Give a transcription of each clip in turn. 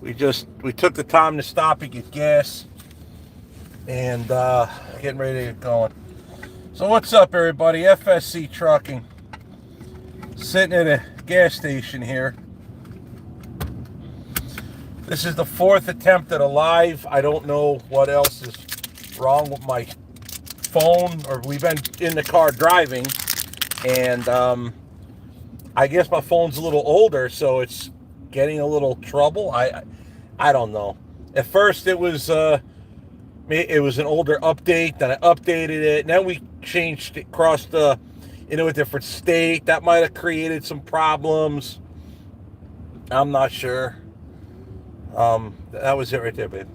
We took the time to stop and get gas, and getting ready to get going. So what's up, everybody? FSC Trucking, sitting at a gas station here. This is the fourth attempt at a live. I don't know what else is wrong with my phone, or we've been in the car driving, and I guess my phone's a little older, so it's getting a little trouble. I don't know. At first it was an older update, then I updated it, and then we changed it, crossed into a different state. That might have created some problems. I'm not sure. That was it right there, babe.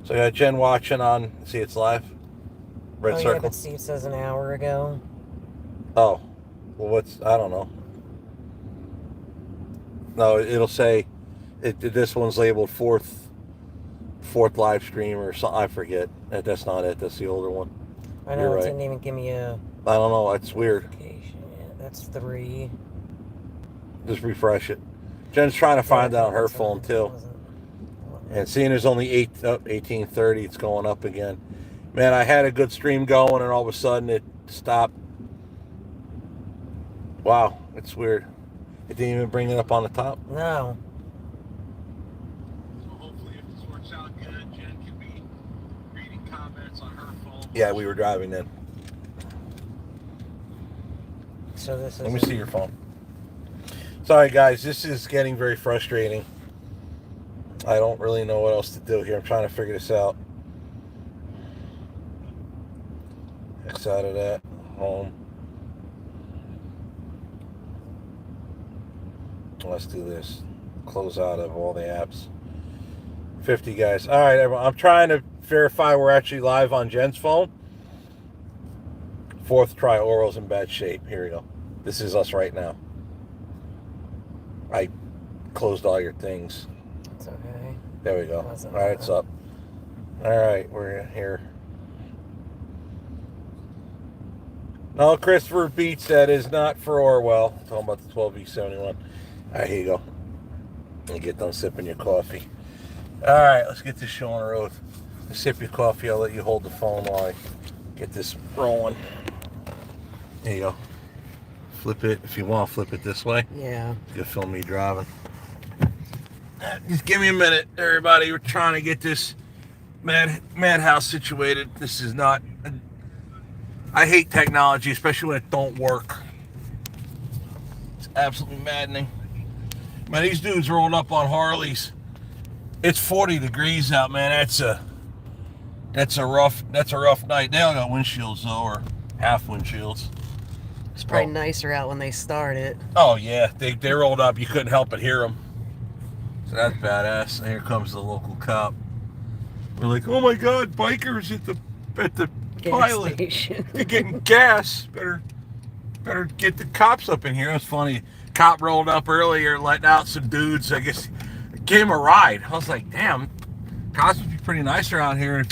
So I got Jen watching on, see, it's live. Red circle. Yeah, but Steve says an hour ago. Oh, well, I don't know. No, it'll say this one's labeled fourth live stream or something. I forget. That's not it. That's the older one. I know. It didn't even give me a. I don't know. It's weird. Yeah, that's 3. Just refresh it. Jen's trying to find it on her phone too. And seeing there's only 18:30, it's going up again. Man, I had a good stream going, and all of a sudden it stopped. Wow, it's weird. It didn't even bring it up on the top. No. So hopefully, if this works out good, Jen can be reading comments on her phone. Yeah, we were driving then. So this is. Let me see your phone. Sorry, guys. This is getting very frustrating. I don't really know what else to do here. I'm trying to figure this out. X out of that. Home. Let's do this. Close out of all the apps. 50 guys. All right, everyone. I'm trying to verify we're actually live on Jen's phone. Fourth try. Orwell's in bad shape. Here we go. This is us right now. I closed all your things. It's okay. There we go. All right, it's up. All right, we're here. No, Christopher Beats, that is not for Orwell. I'm talking about the 12V71. All right, here you go. You get done sipping your coffee. All right, let's get this show on the road. You sip your coffee. I'll let you hold the phone while I get this rolling. There you go. Flip it if you want. Flip it this way. Yeah. You can film me driving. Just give me a minute, everybody. We're trying to get this madhouse situated. This is not. I hate technology, especially when it don't work. It's absolutely maddening. Man, these dudes rolled up on Harleys. It's 40 degrees out, man. That's a rough night. They all got windshields though, or half windshields. It's probably nicer out when they start it. Oh yeah, they rolled up. You couldn't help but hear them. So that's badass. And here comes the local cop. We're like, oh my God, bikers at the pilot. Station. They're getting gas. Better get the cops up in here. That's funny. Cop rolled up earlier, letting out some dudes. I guess gave him a ride. I was like, damn, cops would be pretty nice around here.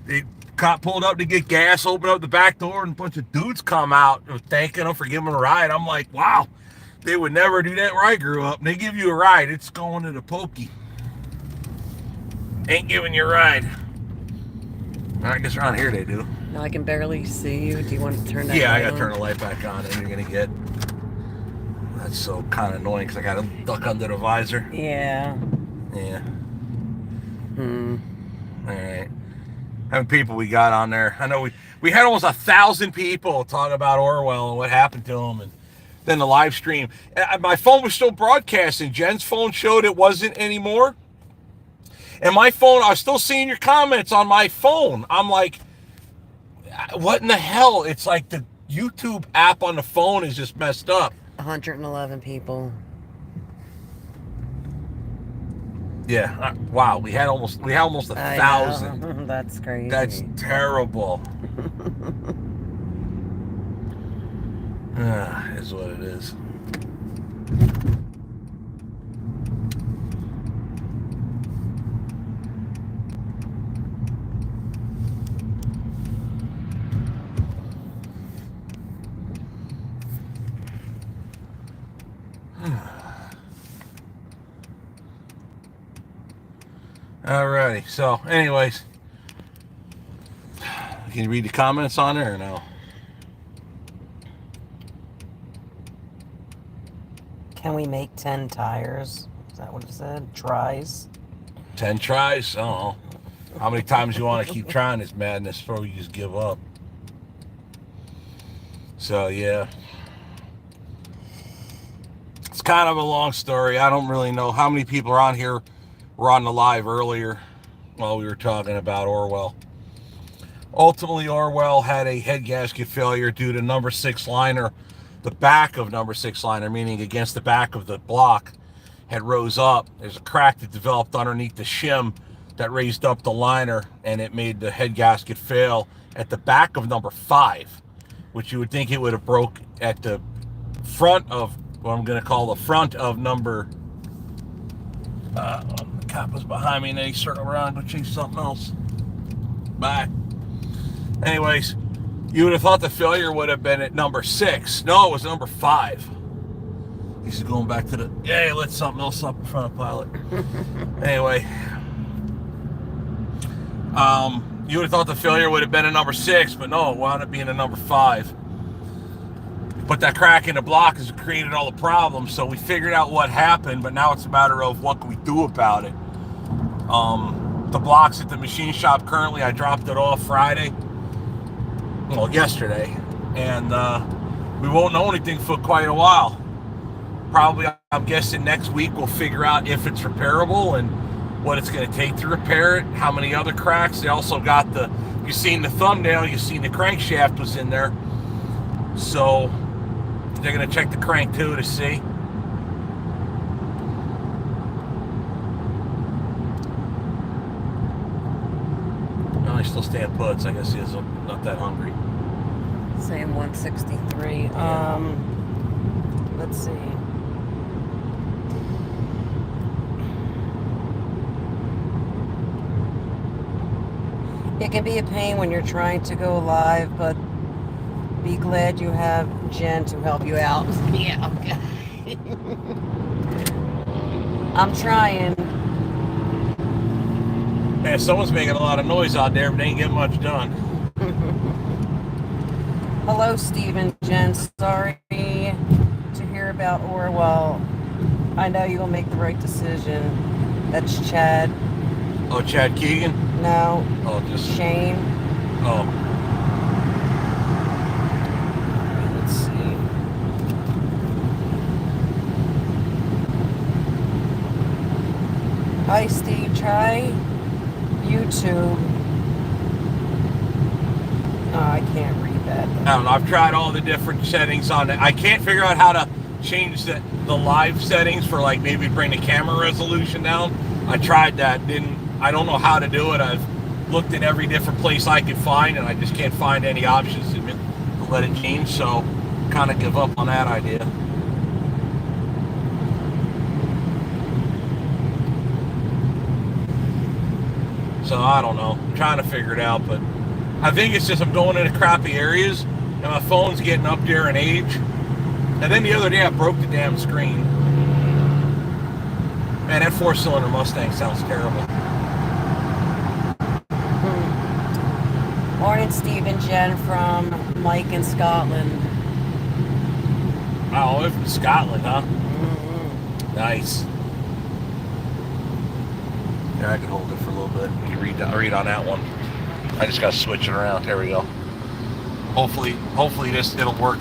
The cop pulled up to get gas, opened up the back door, and a bunch of dudes come out thanking him for giving him a ride. I'm like, wow, they would never do that where I grew up. And they give you a ride, it's going to the pokey. Ain't giving you a ride. I guess around here they do. No, I can barely see you. Do you want to turn that Yeah, light I gotta on? turn the light back on, and you're gonna get. That's so kind of annoying because I gotta duck under the visor. Yeah. Yeah. All right. How many people we got on there? I know we had almost 1,000 people talking about Orwell and what happened to him, and then the live stream. My phone was still broadcasting. Jen's phone showed it wasn't anymore. And my phone, I was still seeing your comments on my phone. I'm like, what in the hell? It's like the YouTube app on the phone is just messed up. 111 people. Yeah. Wow. We had almost 1,000. That's crazy. That's terrible. Is what it is. Alrighty. So, anyways, can you read the comments on there or no? Can we make 10 tires? Is that what it said? Tries? 10 tries? I don't know. How many times you want to keep trying this madness before you just give up? So, yeah. It's kind of a long story. I don't really know how many people are on here. Were on the live earlier while we were talking about Orwell. Ultimately, Orwell had a head gasket failure due to number 6 liner. The back of number 6 liner, meaning against the back of the block, had rose up. There's a crack that developed underneath the shim that raised up the liner, and it made the head gasket fail at the back of number 5, which you would think it would have broke at the front of what I'm going to call the front of number. The cop was behind me, and then he circled around and go chase something else. Bye. Anyways, you would have thought the failure would have been at number 6. No, it was number 5. He's going back to the, yeah, he lit something else up in front of Pilot. Anyway, you would have thought the failure would have been at number 6, but no, it wound up being at number 5. But that crack in the block has created all the problems, so we figured out what happened, but now it's a matter of what can we do about it. The block's at the machine shop currently. I dropped it off Friday. Well, yesterday. And we won't know anything for quite a while. Probably, I'm guessing next week we'll figure out if it's repairable and what it's going to take to repair it, how many other cracks. They also got the, you've seen the thumbnail, you've seen the crankshaft was in there. So they're going to check the crank too to see. No, he's still staying put, so I guess he's not that hungry. Saying 163. Yeah. Let's see. It can be a pain when you're trying to go live, but be glad you have Jen to help you out. Yeah, okay. I'm trying. Man, someone's making a lot of noise out there, but they ain't getting much done. Hello, Steve and Jen. Sorry to hear about Orwell. I know you'll make the right decision. That's Chad. Oh, Chad Keegan? No. Oh, just Shane. Oh. Let's see. Hi, Steve. Try YouTube. Oh, I can't read that. I don't know. I've tried all the different settings on it. I can't figure out how to change the live settings for, like, maybe bring the camera resolution down. I tried that. I don't know how to do it. I've looked in every different place I could find, and I just can't find any options to let it change. So, kind of give up on that idea. So I don't know. I'm trying to figure it out, but I think it's just I'm going into crappy areas, and my phone's getting up there in age. And then the other day I broke the damn screen. Man, that 4-cylinder Mustang sounds terrible. Morning, Steve and Jen from Mike in Scotland. Oh, they're from Scotland, huh? Mm-hmm. Nice. Yeah, I can hold it for a little bit. You read on that one. I just got to switch it around. There we go. Hopefully it'll work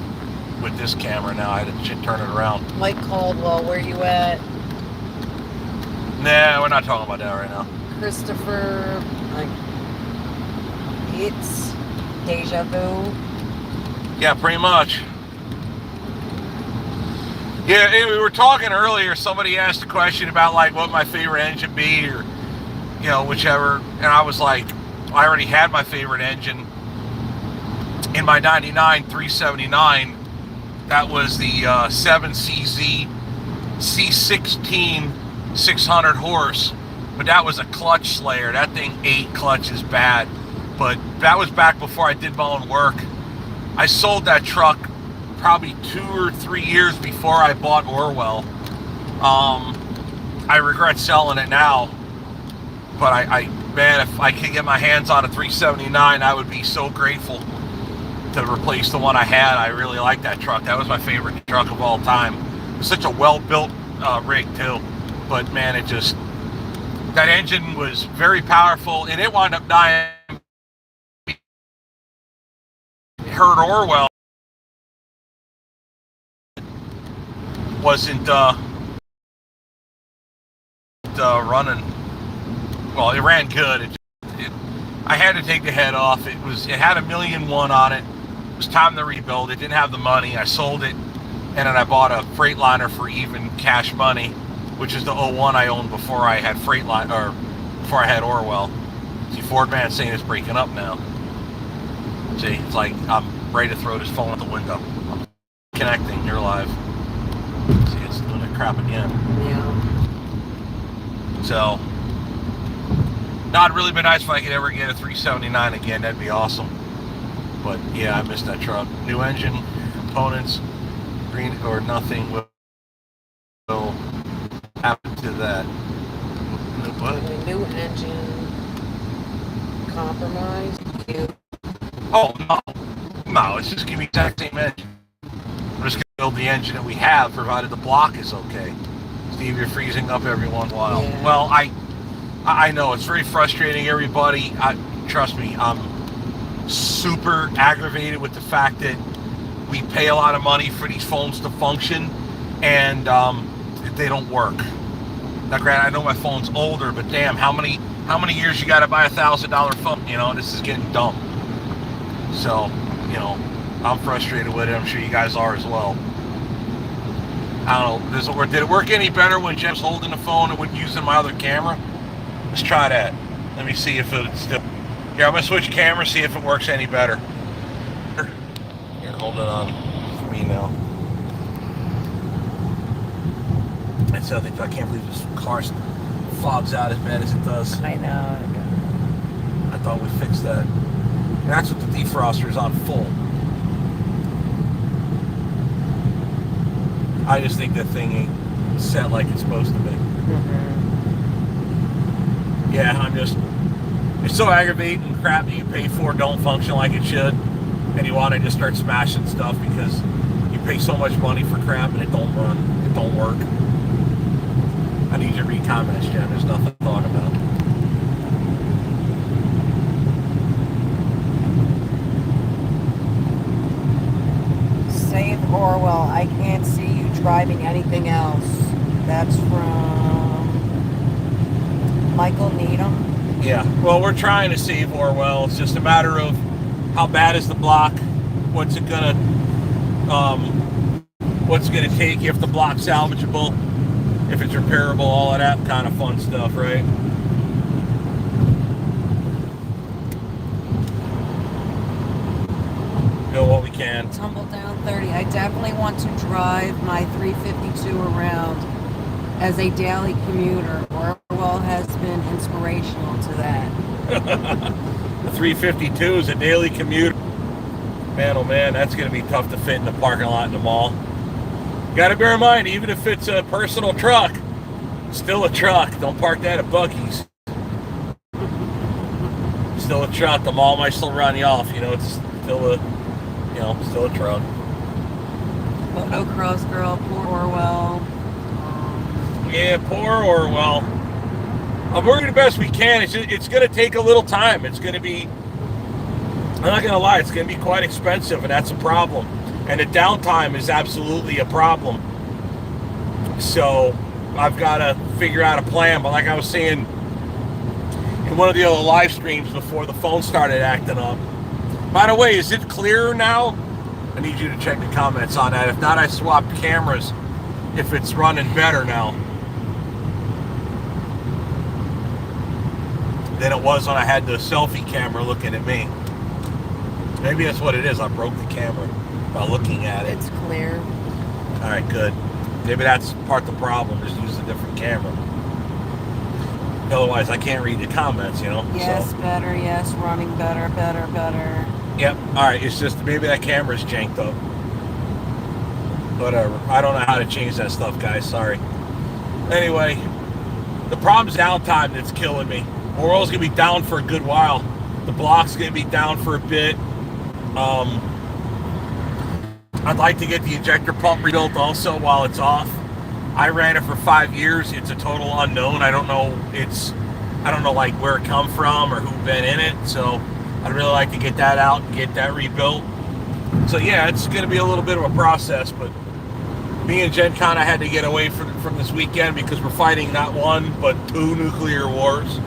with this camera now. I had to turn it around. Mike Caldwell, where you at? Nah, we're not talking about that right now. Christopher, it's deja vu. Yeah, pretty much. Yeah, we were talking earlier. Somebody asked a question about, like, what my favorite engine be, or, you know, whichever. And I was like, I already had my favorite engine in my 99 379. That was the 7CZ C16 600 horse. But that was a clutch slayer. That thing ate clutches bad. But that was back before I did my own work. I sold that truck probably 2 or 3 years before I bought Orwell. I regret selling it now, But man, if I could get my hands on a 379, I would be so grateful to replace the one I had. I really like that truck. That was my favorite truck of all time. It's such a well-built rig too. But man, that engine was very powerful, and it wound up dying. Heard Orwell wasn't running. Well, it ran good. I had to take the head off. It had 1,000,001 on it. It was time to rebuild. It didn't have the money. I sold it, and then I bought a Freightliner for even cash money, which is the '01 I owned before I had Freightliner, or before I had Orwell. See, Ford man saying it's breaking up now. See, it's like I'm ready to throw this phone out the window. I'm connecting. You're live. See, it's doing that crap again. Yeah. So, no, it'd really be nice if I could ever get a 379 again. That'd be awesome. But yeah, I missed that truck. New engine, components, green or nothing will happen to that. What? The new engine compromise. Oh no! It's just gonna be the exact same engine. We're just gonna build the engine that we have, provided the block is okay. Steve, you're freezing up every once in a while. Yeah. Well, I know it's very frustrating. Everybody, trust me, I'm super aggravated with the fact that we pay a lot of money for these phones to function, and they don't work. Now, granted, I know my phone's older, but damn, how many years you got to buy $1,000 phone? You know, this is getting dumb. So, you know, I'm frustrated with it. I'm sure you guys are as well. I don't know. Did it work any better when Jeff's holding the phone and would using my other camera? Let's try that. Let me see if it's still. Yeah, I'm gonna switch cameras, see if it works any better. Here, hold it on for me now. That's the other thing. I can't believe this car fogs out as bad as it does. I know. I thought we fixed that. And that's what the defroster is on full. I just think that thing ain't set like it's supposed to be. Mm-hmm. Yeah, it's so aggravating and crap that you pay for don't function like it should, and you want to just start smashing stuff because you pay so much money for crap and it don't run, it don't work. I need you to read comments, Jen. There's nothing to talk about. Save Orwell. I can't see you driving anything else. That's from Michael Needham. Yeah, well, we're trying to save Orwell. It's just a matter of how bad is the block, what's it gonna take, if the block's salvageable, if it's repairable, all of that kind of fun stuff, right? Do what we can. Tumble down 30. I definitely want to drive my 352 around as a daily commuter. Orwell has been inspirational to that. The 352 is a daily commuter. Man, oh man, that's going to be tough to fit in the parking lot in the mall. Got to bear in mind, even if it's a personal truck, it's still a truck. Don't park that at Buc-ee's. Still a truck. The mall might still run you off. You know, it's still a truck. Motocross girl, poor Orwell. Yeah, poor Orwell. I'm working the best we can. It's going to take a little time. It's going to be, I'm not going to lie, it's going to be quite expensive, and that's a problem. And the downtime is absolutely a problem. So I've got to figure out a plan. But like I was saying in one of the other live streams before the phone started acting up. By the way, is it clearer now? I need you to check the comments on that. If not, I swapped cameras. If it's running better now than it was when I had the selfie camera looking at me. Maybe that's what it is. I broke the camera by looking at it. It's clear. All right, good. Maybe that's part of the problem. Just use a different camera. Otherwise, I can't read the comments, you know? Yes, so. better. Yes, running better, better, better. Yep. All right. It's just maybe that camera's janked up. Whatever. I don't know how to change that stuff, guys. Sorry. Anyway, the problem's downtime that's killing me. Orwell's gonna be down for a good while. The block's gonna be down for a bit. I'd like to get the injector pump rebuilt also while it's off. I ran it for 5 years. It's a total unknown. I don't know like where it come from or who's been in it. So I'd really like to get that out and get that rebuilt. So yeah, it's going to be a little bit of a process, but me and Jen kind of had to get away from this weekend because we're fighting not one but 2 nuclear wars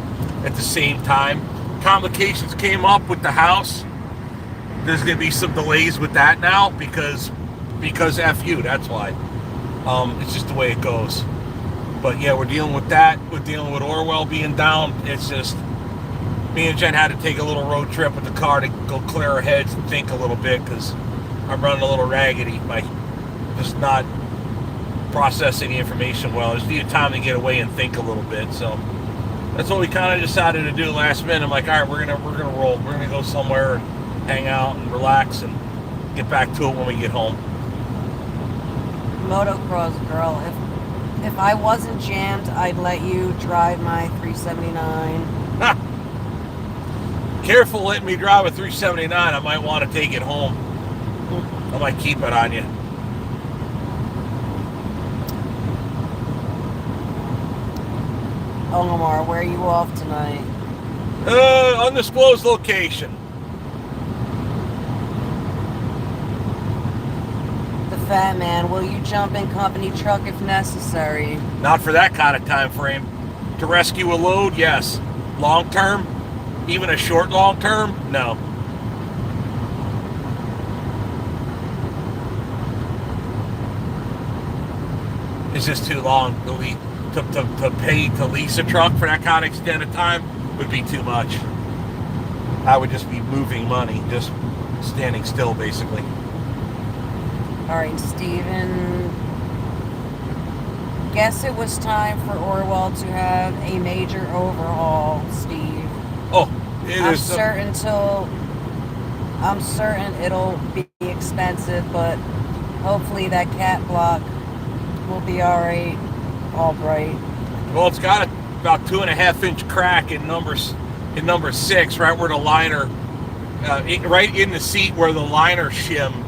at the same time. Complications came up with the house. There's going to be some delays with that now because F you, that's why. It's just the way it goes. But yeah, we're dealing with that. We're dealing with Orwell being down. It's just, me and Jen had to take a little road trip with the car to go clear our heads and think a little bit because I'm running a little raggedy by just not processing the information well. I just needed time to get away and think a little bit. So that's what we kind of decided to do last minute. I'm like, all right, we're gonna roll. We're gonna go somewhere and hang out and relax and get back to it when we get home. Motocross girl, if I wasn't jammed, I'd let you drive my 379. Careful letting me drive a 379. I might want to take it home. I might keep it on you. Omar, where are you off tonight? Undisclosed location. The Fat Man, will you jump in company truck if necessary? Not for that kind of time frame. To rescue a load, yes. Long term, even a short long term, no. It's just too long. To pay to lease a truck for that kind of extended time would be too much. I would just be moving money, just standing still, basically. All right, Steven. Guess it was time for Orwell to have a major overhaul, Steve. Oh, I'm certain it'll be expensive, but hopefully that cat block will be all right. All bright. Well, it's got about 2.5-inch crack in number 6, right where the liner, right in the seat where the liner shim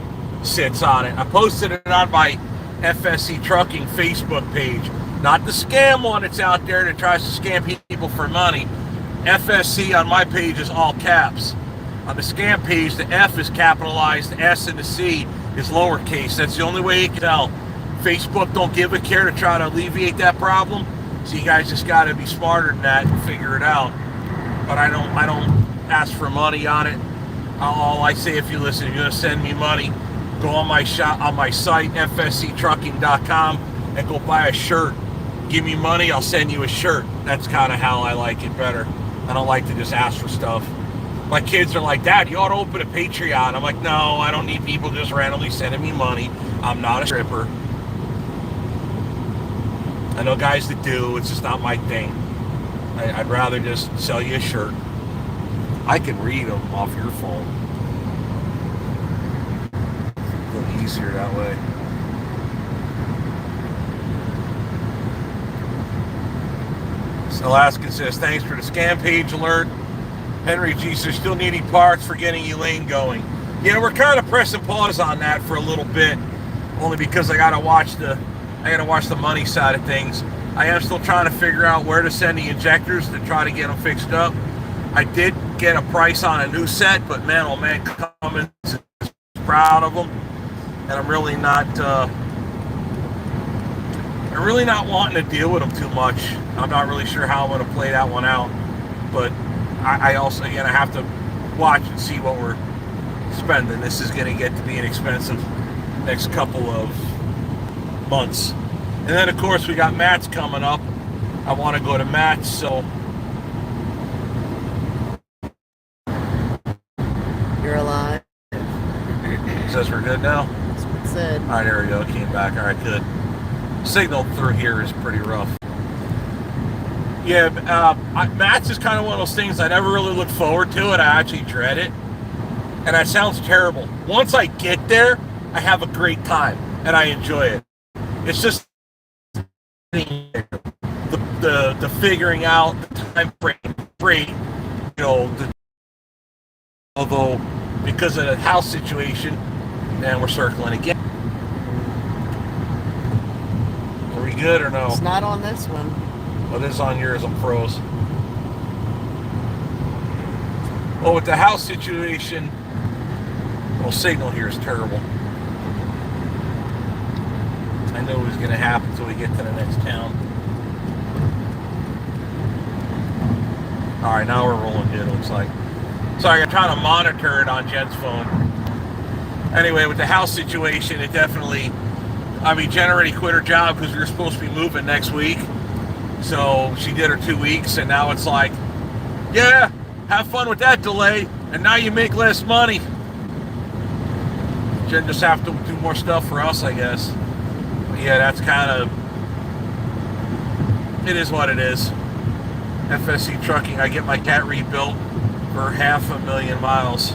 sits on it. I posted it on my FSC Trucking Facebook page, not the scam one that's out there that tries to scam people for money. FSC on my page is all caps. On the scam page, the F is capitalized, the S and the C is lowercase. That's the only way you can tell. Facebook don't give a care to try to alleviate that problem, so you guys just got to be smarter than that and figure it out. But I don't ask for money on it. All I say, if you listen, if you're gonna send me money, go on my site fsctrucking.com and go buy a shirt. Give me money, I'll send you a shirt. That's kind of how I like it better. I don't like to just ask for stuff. My kids are like, Dad, you ought to open a Patreon. I'm like, no, I don't need people just randomly sending me money. I'm not a stripper. I know guys that do. It's just not my thing. I'd rather just sell you a shirt. I can read them off your phone. A little easier that way. Alaskan says, thanks for the scam page alert. Henry G says, still needing parts for getting Elaine going. Yeah, we're kind of pressing pause on that for a little bit, only because I gotta watch the money side of things. I am still trying to figure out where to send the injectors to try to get them fixed up. I did get a price on a new set, but man, oh man, Cummins is proud of them, and I'm really not wanting to deal with them too much. I'm not really sure how I'm going to play that one out, but I also, again, I have to watch and see what we're spending. This is going to get to be an expensive next couple of months. And then, of course, we got Matt's coming up. I want to go to Matt's, so. You're alive. Says we're good now? That's what it said. All right, there we go. Came back. All right, good. Signal through here is pretty rough. Yeah, Matt's is kind of one of those things I never really look forward to it. I actually dread it. And that sounds terrible. Once I get there, I have a great time and I enjoy it. It's just the figuring out the time frame great, although because of the house situation, and we're circling again. Are we good or no? It's not on this one. Well, it is on yours. I'm froze. Well, with the house situation, well, signal here is terrible. I know it was going to happen until we get to the next town. All right, now we're rolling good, it looks like. Sorry, I'm trying to monitor it on Jen's phone. Anyway, with the house situation, it definitely... Jen already quit her job because we were supposed to be moving next week. So she did her 2 weeks, and now it's like, yeah, have fun with that delay, and now you make less money. Jen just have to do more stuff for us, I guess. But yeah, that's kind of... It is what it is. FSC Trucking, I get my cat rebuilt for 500,000 miles.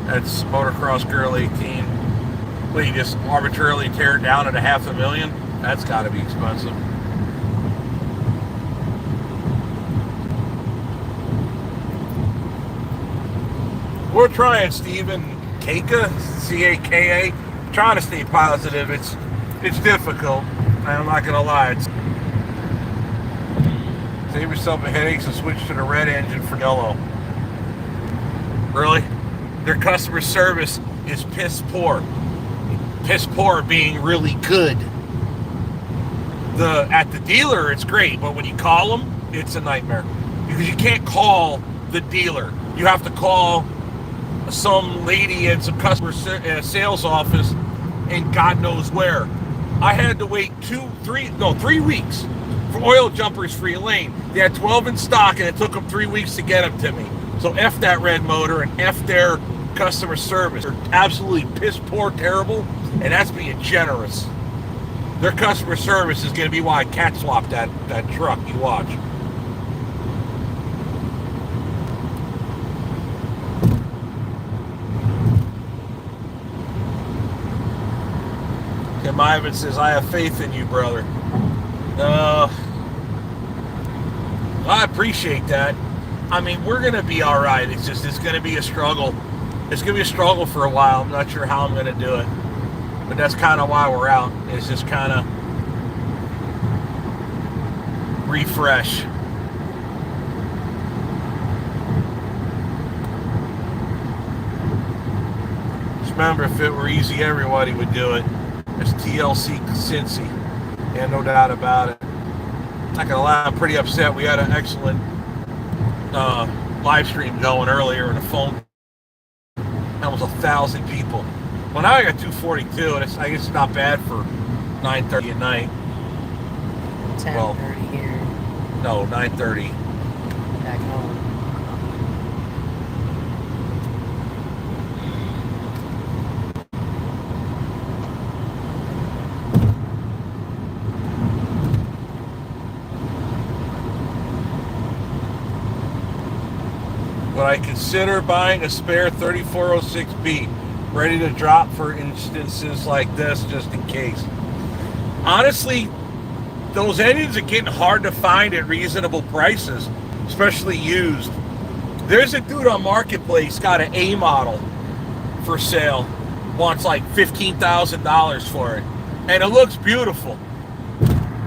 That's Motocross Girl 18. Well, you just arbitrarily tear it down at 500,000? That's got to be expensive. We're trying, Stephen. Caka, C-A-K-A. Trying to stay positive. It's difficult. I'm not gonna lie. Save yourself a headache and switch to the red engine for yellow. Really? Their customer service is piss poor. Piss poor being really good. At the dealer, it's great, but when you call them, it's a nightmare because you can't call the dealer. You have to call some lady in some customer sales office, and God knows where. I had to wait 3 weeks for oil jumpers free lane. They had 12 in stock, and it took them 3 weeks to get them to me. So F that red motor and F their customer service. They're absolutely piss poor, terrible, and that's being generous. Their customer service is going to be why I cat swapped that truck. You watch. Tim Ivan says, I have faith in you, brother. I appreciate that. We're going to be all right. It's going to be a struggle. It's going to be a struggle for a while. I'm not sure how I'm going to do it. But that's kind of why we're out. It's just kind of refresh. Just remember, if it were easy, everybody would do it. It's TLC Cincy. Yeah, no doubt about it. Not gonna lie, I'm pretty upset. We had an excellent live stream going earlier, and the phone almost 1,000 people. Well, now I got 242, and I guess it's not bad for 9:30 at night. 10:30 here. No, 9:30. Back home. Would I consider buying a spare 3406B ready to drop for instances like this, just in case? Honestly, those engines are getting hard to find at reasonable prices, especially used. There's a dude on Marketplace got an A model for sale, wants like $15,000 for it, and it looks beautiful.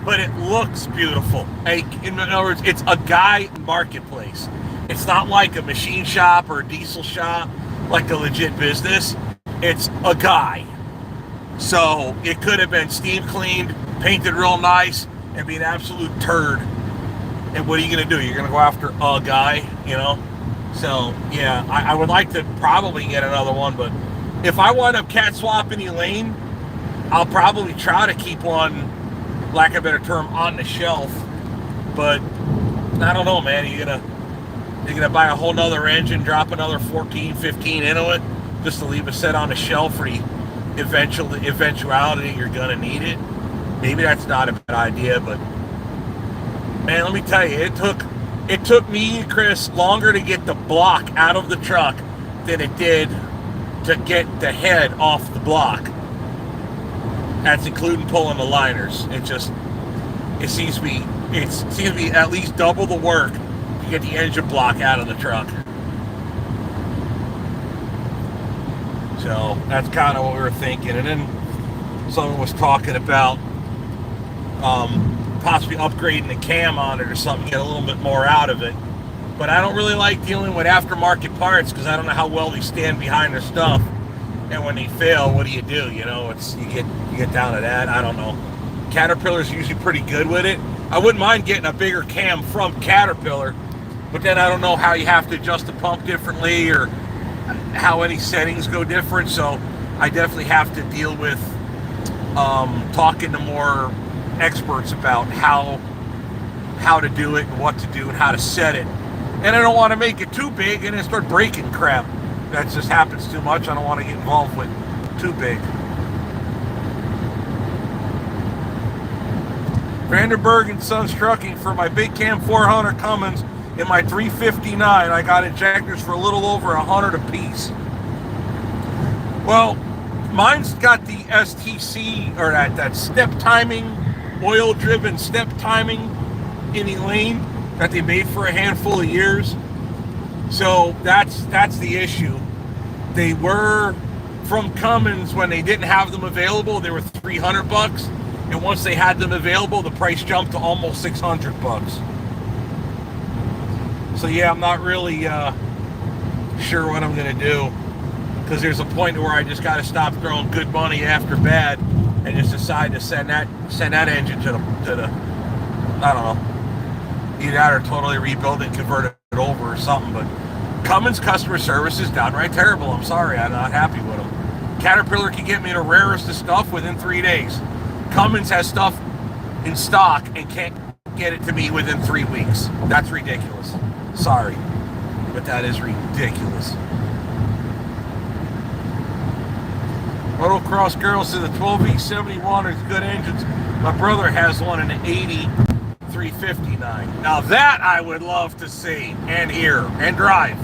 But it looks beautiful. In other words, it's a guy Marketplace. It's not like a machine shop or a diesel shop, like a legit business. It's a guy. So it could have been steam cleaned, painted real nice, and be an absolute turd. And what are you going to do? You're going to go after a guy, you know? So, yeah, I would like to probably get another one, but if I wind up cat swapping Elaine, I'll probably try to keep one, lack of a better term, on the shelf. But I don't know, man. You're gonna buy a whole nother engine, drop another 14, 15 into it, just to leave it set on the shelf for the eventuality you're gonna need it. Maybe that's not a bad idea, but man, let me tell you, it took me and Chris longer to get the block out of the truck than it did to get the head off the block. That's including pulling the liners. It seems to be at least double the work to get the engine block out of the truck. So that's kind of what we were thinking. And then someone was talking about possibly upgrading the cam on it or something, get a little bit more out of it. But I don't really like dealing with aftermarket parts because I don't know how well they stand behind their stuff. And when they fail, what do? You know, it's you get down to that. I don't know. Caterpillar's usually pretty good with it. I wouldn't mind getting a bigger cam from Caterpillar, but then I don't know how you have to adjust the pump differently or how any settings go different. So I definitely have to deal with talking to more experts about how to do it and what to do and how to set it. And I don't want to make it too big and then start breaking crap. That just happens too much. I don't want to get involved with too big. Vanderberg and Sons Trucking for my Big Cam 400 Cummins and my 359. I got injectors for a little over $100 a piece. Well, mine's got the STC, or that step timing, oil-driven step timing in Elaine that they made for a handful of years. So that's the issue. They were from Cummins when they didn't have them available. They were $300, and once they had them available, the price jumped to almost $600. So yeah, I'm not really sure what I'm gonna do, because there's a point where I just got to stop throwing good money after bad and just decide to send that engine to the I don't know, either that or totally rebuild it and convert it over or something. But Cummins customer service is downright terrible. I'm sorry, I'm not happy with them. Caterpillar can get me the rarest of stuff within 3 days. Cummins has stuff in stock and can't get it to me within 3 weeks. That's ridiculous. Sorry, but that is ridiculous. Motocross Girls to the 12V71 is good engines. My brother has one in an 80 359. Now that I would love to see and hear and drive.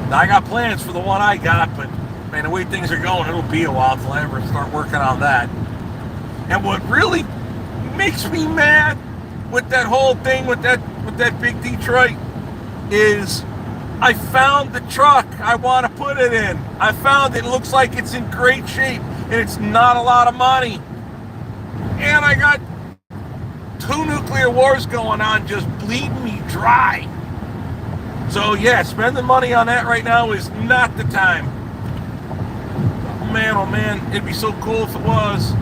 Now I got plans for the one I got, but man, the way things are going, it'll be a while till I ever start working on that. And what really makes me mad with that whole thing with that big Detroit is I found the truck I want to put it in. I found it. It looks like it's in great shape and it's not a lot of money. And I got 2 nuclear wars going on just bleeding me dry. So yeah, spending money on that right now is not the time. Oh man, it'd be so cool if it was.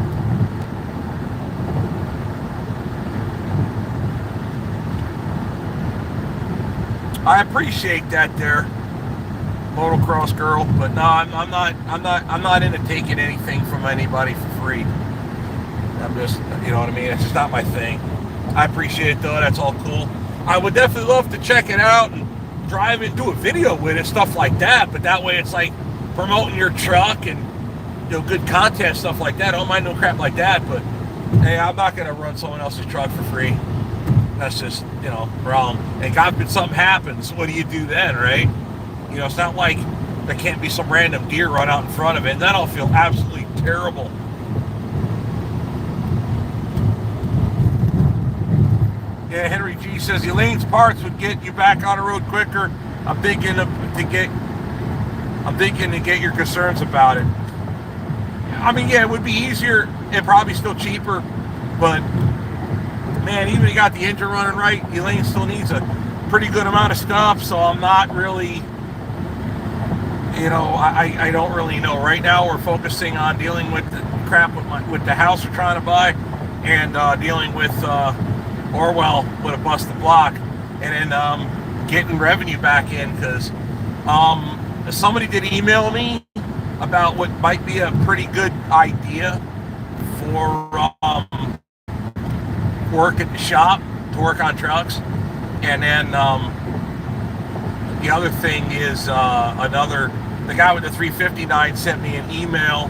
I appreciate that there, motocross girl, but no, I'm not into taking anything from anybody for free. I'm just, you know what I mean? It's just not my thing. I appreciate it though. That's all cool. I would definitely love to check it out and drive it, do a video with it, stuff like that. But that way, it's like promoting your truck and good content, stuff like that. I don't mind no crap like that. But hey, I'm not gonna run someone else's truck for free. That's just, wrong. And God forbid something happens, what do you do then, right? It's not like there can't be some random deer run out in front of it, and then I'll feel absolutely terrible. Yeah, Henry G says Elaine's parts would get you back on the road quicker. I'm thinking to get your concerns about it. I mean, yeah, it would be easier and probably still cheaper, but man, even if you got the engine running right, Elaine still needs a pretty good amount of stuff, so I'm not really, I don't really know. Right now we're focusing on dealing with the crap with the house we're trying to buy and dealing with Orwell with a busted block, and then getting revenue back in, because somebody did email me about what might be a pretty good idea for work at the shop to work on trucks. And then the other thing is the guy with the 359 sent me an email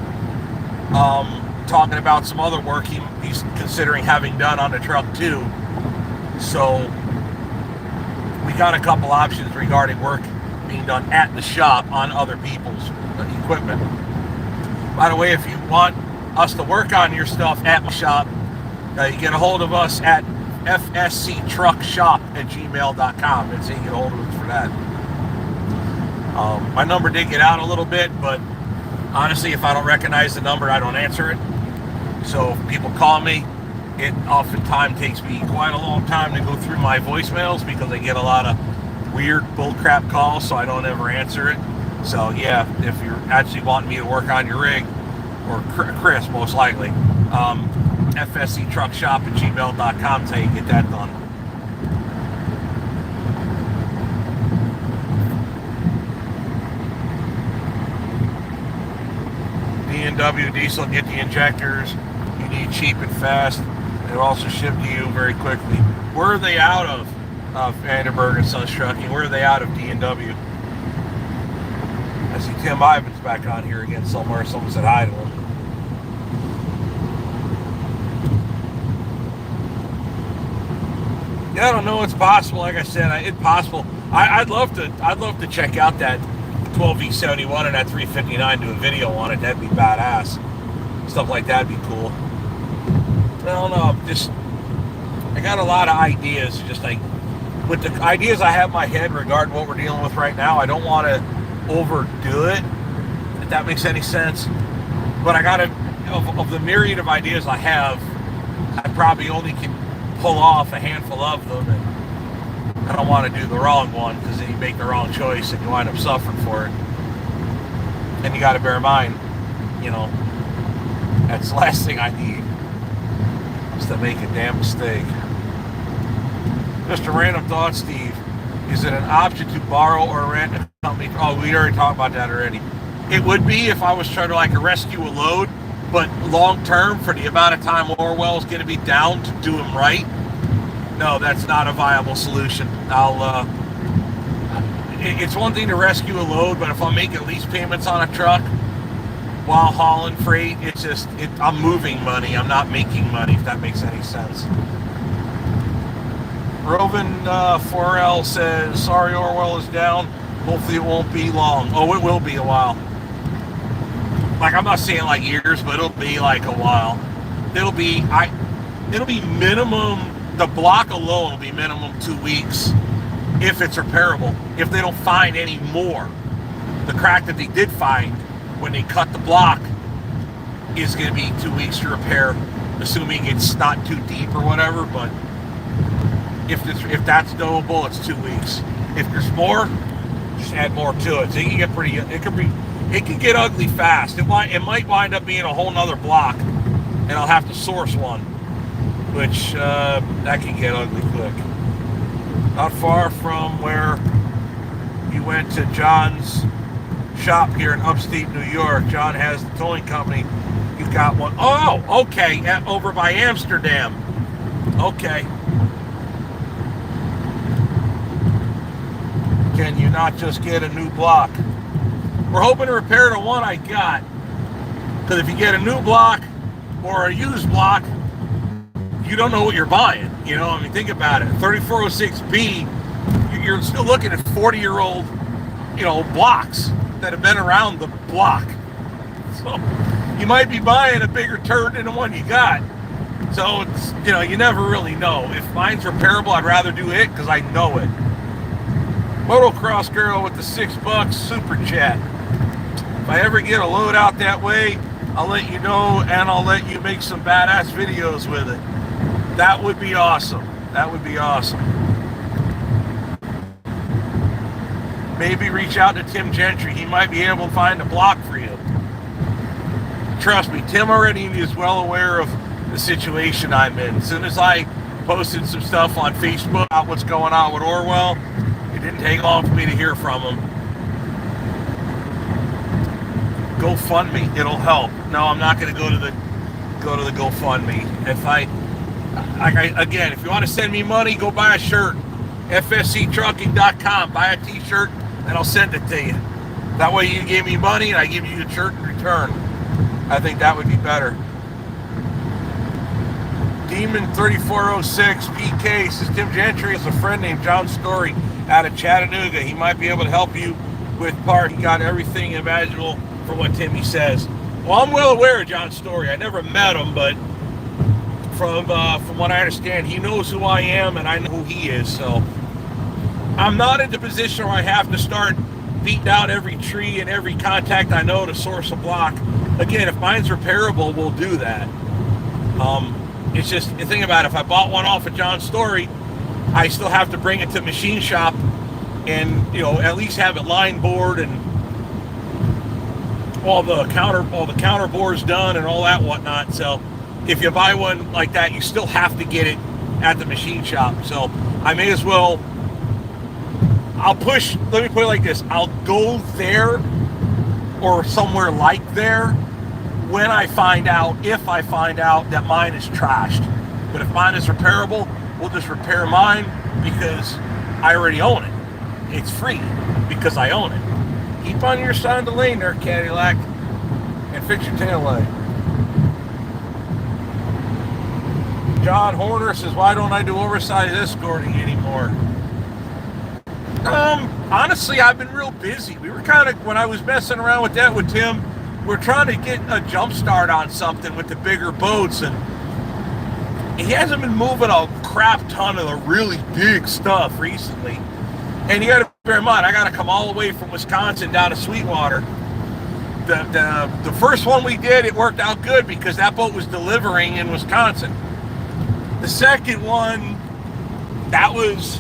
talking about some other work he's considering having done on the truck too. So we got a couple options regarding work being done at the shop on other people's equipment. By the way, if you want us to work on your stuff at my shop, you get a hold of us at fsctruckshop@gmail.com. That's how you get a hold of us for that. My number did get out a little bit, but honestly, if I don't recognize the number, I don't answer it. So if people call me, it oftentimes takes me quite a long time to go through my voicemails because I get a lot of weird bullcrap calls, so I don't ever answer it. So yeah, if you're actually wanting me to work on your rig, or Chris most likely, fsctruckshop@gmail.com is how you get that done. D&W Diesel, get the injectors you need cheap and fast. They'll also ship to you very quickly. Where are they out of? Vandenberg and Sons Trucking. Where are they out of? D&W. I see Tim Ivins back on here again somewhere. Someone said hi to him. Yeah, I don't know. It's possible. Like I said, it's possible. I'd love to check out that 12V71 and that 359. Do a video on it. That'd be badass. Stuff like that'd be cool. I don't know. I got a lot of ideas. Just like with the ideas I have in my head regarding what we're dealing with right now, I don't want to overdo it, if that makes any sense. But I gotta, of the myriad of ideas I have, I probably only can pull off a handful of them, and I don't want to do the wrong one, because then you make the wrong choice and you wind up suffering for it. And you got to bear in mind, that's the last thing I need, is to make a damn mistake. Just a random thought, Steve. Is it an option to borrow or rent a company? Oh, we already talked about that already. It would be if I was trying to rescue a load, but long term, for the amount of time Orwell is going to be down to do them right, no, that's not a viable solution. It's one thing to rescue a load, but if I'm making lease payments on a truck while hauling freight, I'm moving money. I'm not making money, if that makes any sense. Rovan 4L says, sorry Orwell is down. Hopefully it won't be long. Oh, it will be a while. I'm not saying years, but it'll be a while. It'll be minimum, the block alone will be minimum 2 weeks if it's repairable. If they don't find any more. The crack that they did find when they cut the block is going to be 2 weeks to repair, assuming it's not too deep or whatever, but if that's doable, it's 2 weeks. If there's more, just add more to it. So it can get ugly fast. It might wind up being a whole nother block, and I'll have to source one, which that can get ugly quick. Not far from where you went to John's shop here in upstate New York. John has the towing company. You've got one. Oh, okay, over by Amsterdam. Okay. Can you not just get a new block? We're hoping to repair the one I got. Because if you get a new block or a used block, you don't know what you're buying. Think about it. 3406B, you're still looking at 40-year-old, blocks that have been around the block. So you might be buying a bigger turd than the one you got. So it's, you never really know. If mine's repairable, I'd rather do it because I know it. Motocross Girl with the $6 super chat. If I ever get a load out that way, I'll let you know, and I'll let you make some badass videos with it. That would be awesome. That would be awesome. Maybe reach out to Tim Gentry. He might be able to find a block for you. Trust me, Tim already is well aware of the situation I'm in. As soon as I posted some stuff on Facebook about what's going on with Orwell, it didn't take long for me to hear from him. GoFundMe, it'll help. No, I'm not going to go to the GoFundMe. Again, if you want to send me money, go buy a shirt. fsctrucking.com. Buy a t-shirt and I'll send it to you. That way you give me money and I give you a shirt in return. I think that would be better. Demon 3406 PK says Tim Gentry is a friend named John Story out of Chattanooga. He might be able to help you with part. He got everything imaginable for what Timmy says. Well, I'm well aware of John's story. I never met him, but from what I understand, he knows who I am and I know who he is. So I'm not in the position where I have to start beating out every tree and every contact I know to source a block. Again, if mine's repairable, we'll do that. It's just, the thing about it, if I bought one off of John's Story, I still have to bring it to the machine shop and, you know, at least have it line bored and all the counter bores done and all that whatnot. So if you buy one like that, you still have to get it at the machine shop. So I may as well, I'll push, let me put it like this, I'll go there or somewhere like there when I find out, if I find out that mine is trashed. But if mine is repairable, we'll just repair mine because I already own it. It's free because I own it. Keep on your side of the lane there, Cadillac, and fix your tail light. John Horner says, why don't I do oversized escorting anymore? Honestly, I've been real busy. We were kind of, when I was messing around with that with Tim, we're trying to get a jump start on something with the bigger boats, and he hasn't been moving a crap ton of the really big stuff recently. And you got to bear in mind, I got to come all the way from Wisconsin down to Sweetwater. The first one we did, it worked out good because that boat was delivering in Wisconsin. The second one, that was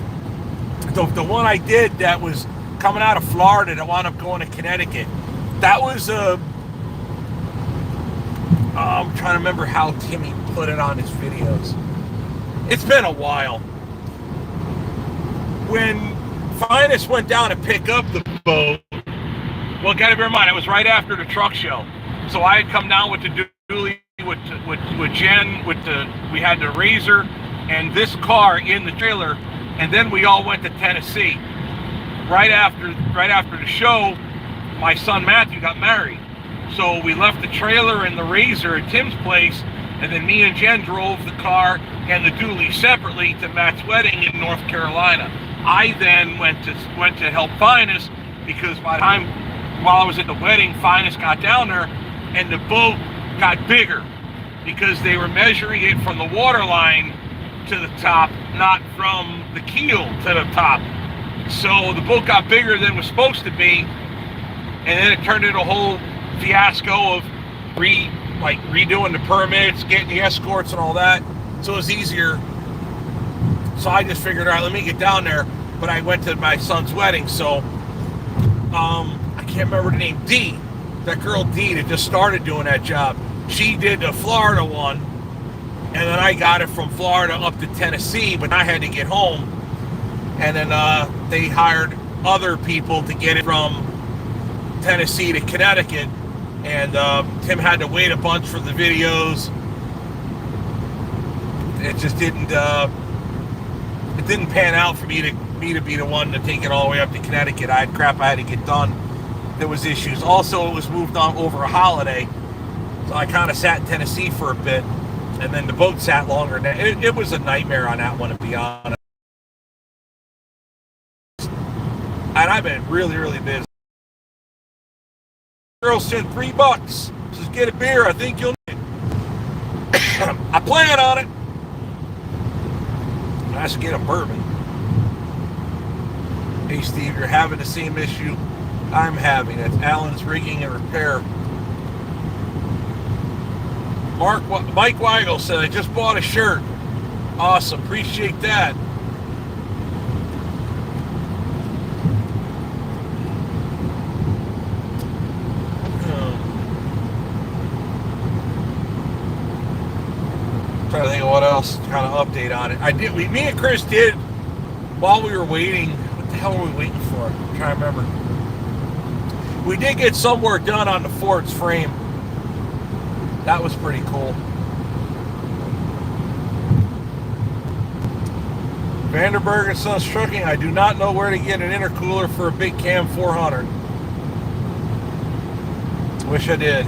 the one I did that was coming out of Florida that wound up going to Connecticut. That was I'm trying to remember how Timmy put it on his videos. It's been a while. When Finest went down to pick up the boat, well, gotta bear in mind, it was right after the truck show. So I had come down with the dually with Jen, we had the Razor and this car in the trailer, and then we all went to Tennessee. Right after the show, my son Matthew got married. So we left the trailer and the Razor at Tim's place, and then me and Jen drove the car and the dually separately to Matt's wedding in North Carolina. I then went to help Finest because by the time while I was at the wedding, Finest got down there and the boat got bigger because they were measuring it from the water line to the top, not from the keel to the top. So the boat got bigger than it was supposed to be, and then it turned into a whole fiasco of redoing the permits, getting the escorts and all that. So it was easier. So I just figured, all right, let me get down there. But I went to my son's wedding, so I can't remember the name. Dee, that girl Dee that just started doing that job. She did the Florida one, and then I got it from Florida up to Tennessee, but I had to get home. And then they hired other people to get it from Tennessee to Connecticut, and Tim had to wait a bunch for the videos. It just didn't pan out for me to be the one to take it all the way up to Connecticut. I had crap I had to get done. There was issues. Also, it was moved on over a holiday, so I kind of sat in Tennessee for a bit, and then the boat sat longer. It was a nightmare on that one, to be honest. And I've been really, really busy. Girl sent $3. Says, get a beer. I think you'll need it. I plan on it. I should get a bourbon. Hey Steve, you're having the same issue I'm having. It's Alan's rigging and repair. Mike Weigel said, I just bought a shirt. Awesome, appreciate that. Trying to think of what else to kind of update on it. Me and Chris did, while we were waiting, what the hell were we waiting for? I'm trying to remember. We did get some work done on the Ford's frame. That was pretty cool. Vanderberg and Sons Trucking, I do not know where to get an intercooler for a big cam 400. Wish I did.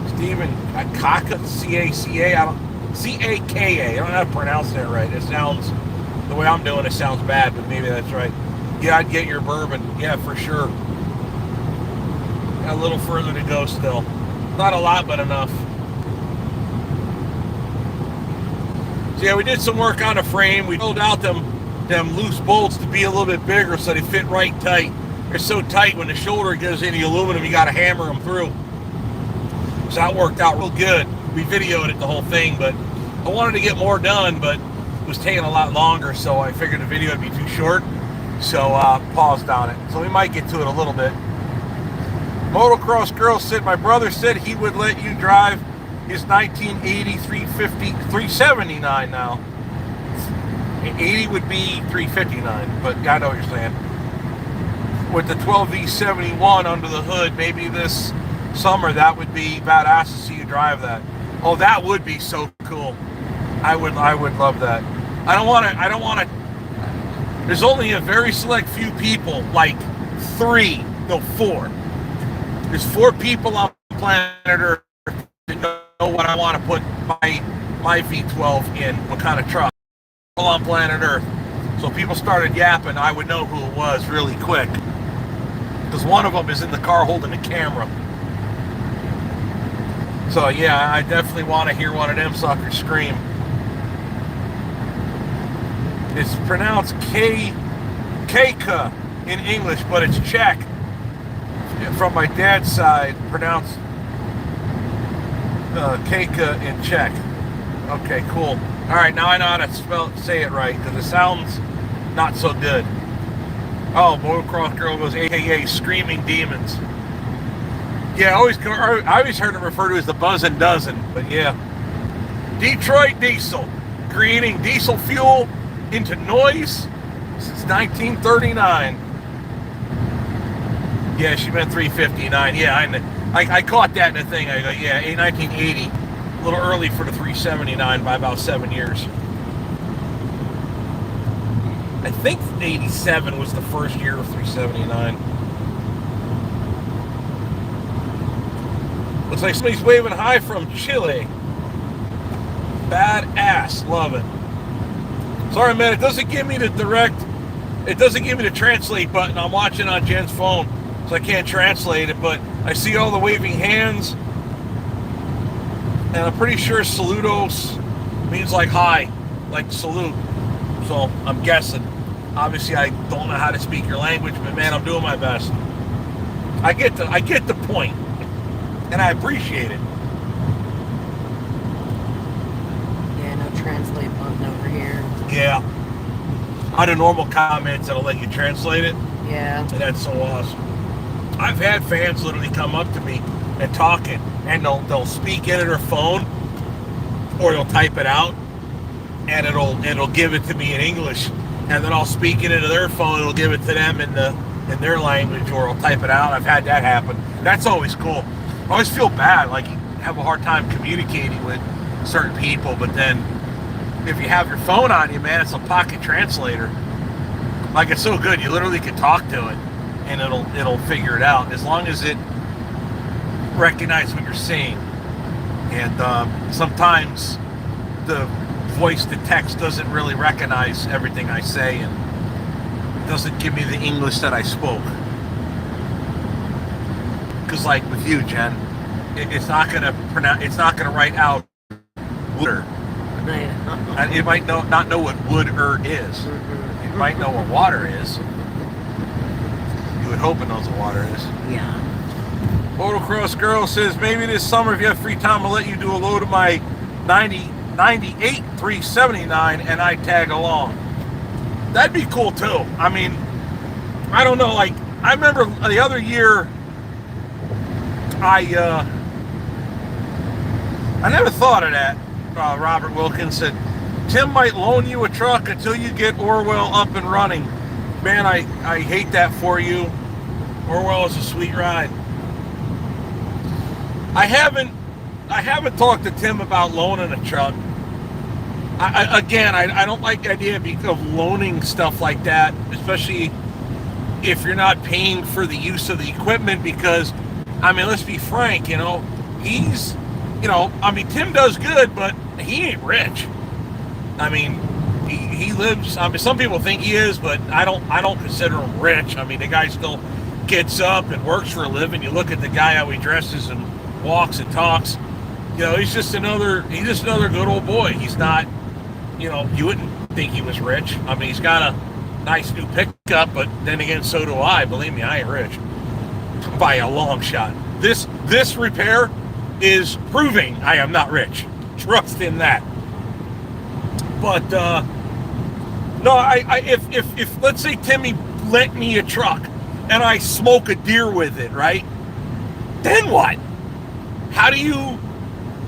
Stephen Caka, C-A-C-A, C-A-K-A. I don't know how to pronounce that right. It sounds, the way I'm doing it sounds bad, but maybe that's right. Yeah, I'd get your bourbon. Yeah, for sure. Got a little further to go still. Not a lot, but enough. So yeah, we did some work on the frame. We pulled out them loose bolts to be a little bit bigger so they fit right tight. They're so tight when the shoulder goes in the aluminum, you got to hammer them through. So that worked out real good. We videoed it, the whole thing, but I wanted to get more done, but it was taking a lot longer, so I figured the video would be too short. So paused on it. So we might get to it a little bit. Motocross Girl said, my brother said he would let you drive his 1980 350, 379 now. 80 would be 359, but I know what you're saying. With the 12V71 under the hood, maybe this summer, that would be badass to see you drive that. Oh, that would be so cool. I would love that. I don't want to. There's only a very select few people, like 4. There's 4 people on planet Earth that know what I want to put my V12 in, what kind of truck. All on planet Earth. So if people started yapping, I would know who it was really quick. Because one of them is in the car holding the camera. So yeah, I definitely want to hear one of them suckers scream. It's pronounced Keka in English, but it's Czech. From my dad's side, pronounced Keka in Czech. Okay, cool. All right, now I know how to say it right, because it sounds not so good. Oh, Motocross Girl goes, AKA Screaming Demons. Yeah, I always heard it referred to as the Buzzin' Dozen, but yeah. Detroit Diesel, creating diesel fuel into noise since 1939. Yeah, she meant 359. Yeah, I caught that in the thing. I go, yeah, 1980. A little early for the 379 by about 7 years. I think 87 was the first year of 379. Looks like somebody's waving hi from Chile. Badass. Love it. Sorry, man, it doesn't give me the translate button. I'm watching on Jen's phone, so I can't translate it, but I see all the waving hands. And I'm pretty sure saludos means like hi, like salute. So I'm guessing. Obviously, I don't know how to speak your language, but man, I'm doing my best. I get the point, and I appreciate it. Yeah, no translate button over here. Yeah. On the normal comments, it'll let you translate it. Yeah. And that's so awesome. I've had fans literally come up to me and talking, and they'll speak into their phone, or they'll type it out, and it'll give it to me in English, and then I'll speak it into their phone, it'll give it to them in their language, or I'll type it out. I've had that happen. That's always cool. I always feel bad, like you have a hard time communicating with certain people, but then if you have your phone on you, man, it's a pocket translator. Like, it's so good, you literally can talk to it, and it'll figure it out, as long as it recognizes what you're saying. And sometimes the voice to text doesn't really recognize everything I say, and doesn't give me the English that I spoke. Because like with you, Jen, it's not gonna write out water. And it might not know what wood-er is. It might know what water is. You would hope it knows what water is. Yeah. Motocross Girl says, maybe this summer if you have free time, I'll let you do a load of my 98 379 and I tag along. That'd be cool too. I mean, I don't know, like, I remember the other year I never thought of that. Robert Wilkins said, Tim might loan you a truck until you get Orwell up and running. Man, I hate that for you. Orwell is a sweet ride. I haven't talked to Tim about loaning a truck. I don't like the idea of loaning stuff like that, especially if you're not paying for the use of the equipment, because, I mean, let's be frank, Tim does good, but he ain't rich. I mean, he lives, I mean, some people think he is, but I don't consider him rich. I mean, the guy still gets up and works for a living. You look at the guy, how he dresses and walks and talks. He's just another good old boy. He's not you wouldn't think he was rich. I mean, he's got a nice new pickup, but then again, so do I. Believe me, I ain't rich by a long shot. This repair is proving I am not rich. Trust in that. But no, if let's say Timmy lent me a truck and I smoke a deer with it, right? Then what? How do you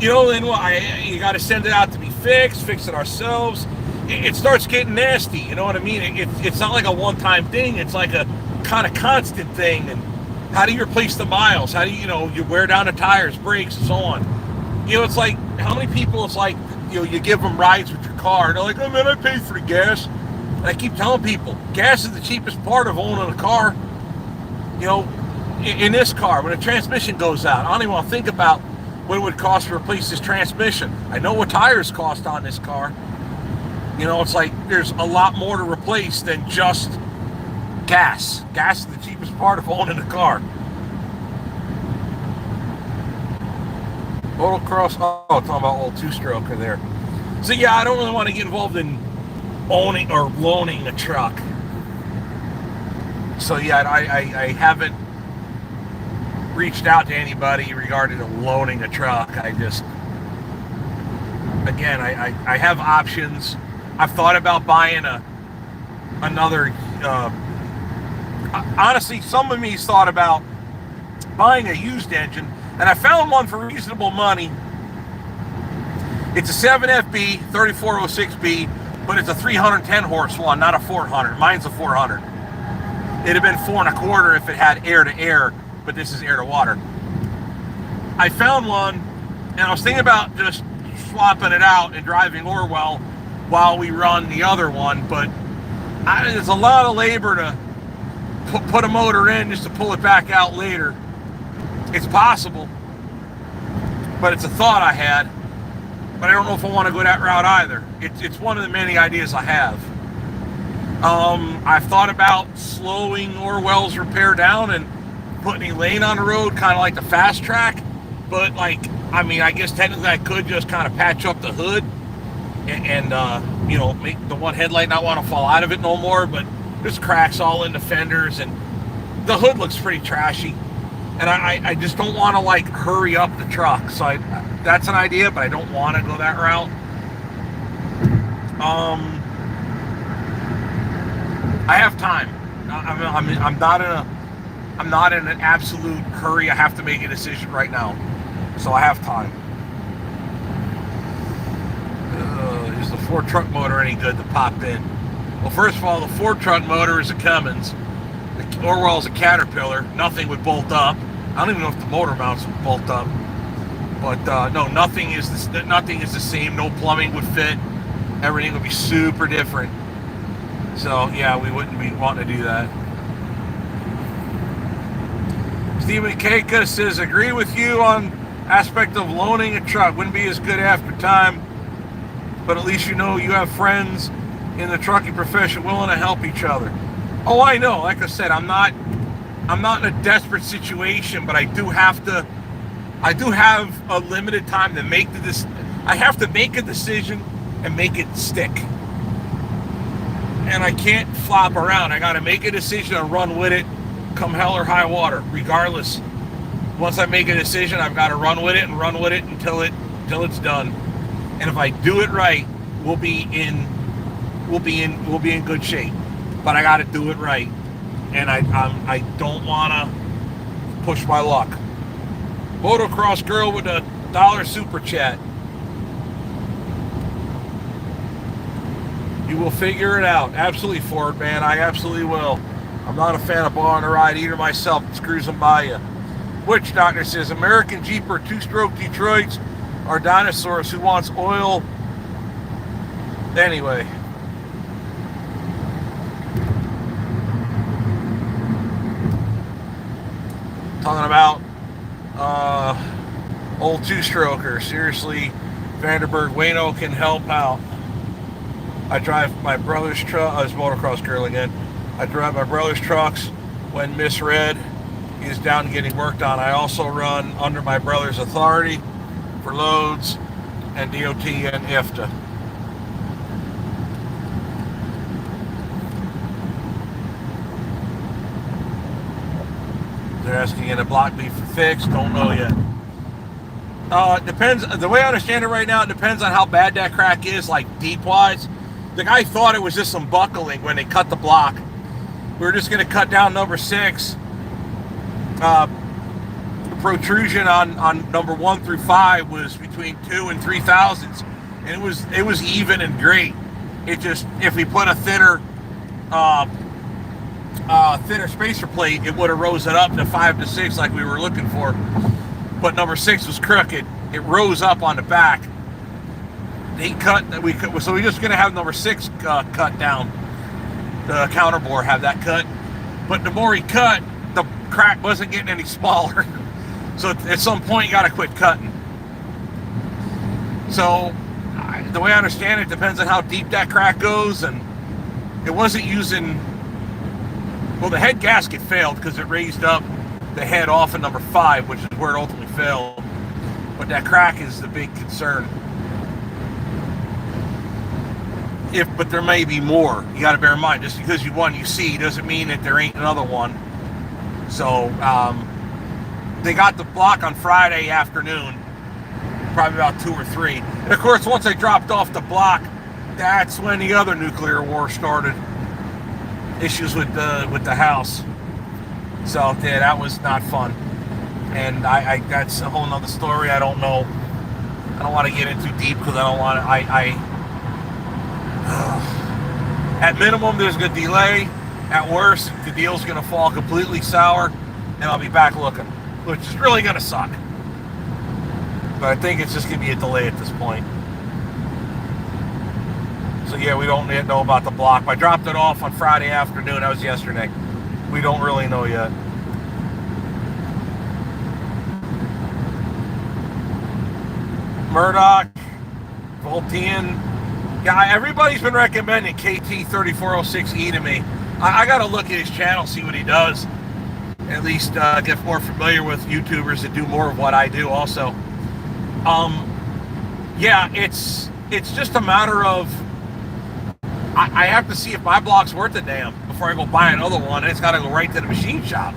then what? You got to send it out to be fixed, fix it ourselves. It starts getting nasty. You know what I mean? It's not like a one-time thing. It's like a kind of constant thing. And how do you replace the miles? How do you wear down the tires, brakes, and so on? It's like, how many people, it's like, you give them rides with your car, and they're like, oh man, I paid for the gas. And I keep telling people, gas is the cheapest part of owning a car. In this car, when a transmission goes out, I don't even want to think about what it would cost to replace this transmission. I know what tires cost on this car. It's like there's a lot more to replace than just gas. Gas is the cheapest part of owning a car. Motocross, talking about old two-stroker there. So yeah, I don't really want to get involved in owning or loaning a truck. So yeah, I haven't reached out to anybody regarding loaning a truck. I have options. I've thought about buying another. Honestly, some of me's thought about buying a used engine, and I found one for reasonable money. It's a 7FB 3406B, but it's a 310 horse one, not a 400. Mine's a 400. It'd have been 4.25 if it had air to air, but this is air to water. I found one, and I was thinking about just swapping it out and driving Orwell while we run the other one, but there's a lot of labor to put a motor in just to pull it back out later. It's possible, but it's a thought I had, but I don't know if I want to go that route either. It's one of the many ideas I have. I've thought about slowing Orwell's repair down and putting a lane on the road, kind of like the fast track, but I guess technically I could just kind of patch up the hood and make the one headlight not want to fall out of it no more, but there's cracks all in the fenders and the hood looks pretty trashy, and I just don't want to hurry up the truck. So that's an idea, but I don't want to go that route. I have time. I'm not in an absolute hurry. I have to make a decision right now, so I have time. Is the Ford truck motor any good to pop in? Well, first of all, the Ford truck motor is a Cummins. The Orwell's a Caterpillar. Nothing would bolt up. I don't even know if the motor mounts would bolt up. But no, nothing is the same. No plumbing would fit. Everything would be super different. So yeah, we wouldn't be wanting to do that. Stephen Keika says, agree with you on aspect of loaning a truck. Wouldn't be as good after time, but at least you have friends in the trucking profession willing to help each other. Oh, I know. Like I said, I'm not in a desperate situation, but I do have a limited time to make I have to make a decision and make it stick. And I can't flop around. I got to make a decision and run with it, come hell or high water. Regardless, once I make a decision, I've got to run with it until it's done. And if I do it right, we'll be in good shape. But I got to do it right, and I don't want to push my luck. Motocross girl with $1 super chat. You will figure it out. Absolutely, Ford man. I absolutely will. I'm not a fan of borrowing a ride either myself. It's cruising by you. Witch Doctor says, American Jeep or two-stroke Detroits are dinosaurs. Who wants oil? Anyway. Talking about old two-stroker. Seriously, Vanderburg Wayno can help out. I drive my brother's truck. I was motocross girl again. I drive my brother's trucks when misread. He's down getting worked on. I also run under my brother's authority for loads and DOT and IFTA. They're asking, can the block be fixed? Don't know yet. It depends. The way I understand it right now, it depends on how bad that crack is, like deep-wise. The guy thought it was just some buckling when they cut the block. We were just going to cut down number 6. Protrusion on number 1 through 5 was between 2 and 3 thousandths, and it was even and great. It just, if we put a thinner spacer plate, it would have rose it up to 5 to 6 like we were looking for. But number 6 was crooked. It rose up on the back. So we're just going to have number 6 cut down. The counterbore have that cut. But the more he cut, the crack wasn't getting any smaller. So at some point, you got to quit cutting. So the way I understand it, depends on how deep that crack goes. And it wasn't using... Well, the head gasket failed because it raised up the head off of number 5, which is where it ultimately failed. But that crack is the big concern. But there may be more. You got to bear in mind, just because you see doesn't mean that there ain't another one. So they got the block on Friday afternoon, probably about 2 or 3. And of course, once they dropped off the block, that's when the other nuclear war started. Issues with the house. So yeah, that was not fun. And I that's a whole nother story. I don't know. I don't want to get into deep because I don't want to. At minimum, there's a delay. At worst, the deal's going to fall completely sour, and I'll be back looking, which is really going to suck. But I think it's just going to be a delay at this point. So yeah, we don't know about the block. I dropped it off on Friday afternoon. That was yesterday. We don't really know yet. Murdoch, Voltian. Yeah, everybody's been recommending KT3406E to me. I got to look at his channel, see what he does. At least get more familiar with YouTubers that do more of what I do also. Yeah, it's just a matter of I have to see if my block's worth a damn before I go buy another one. It's got to go right to the machine shop.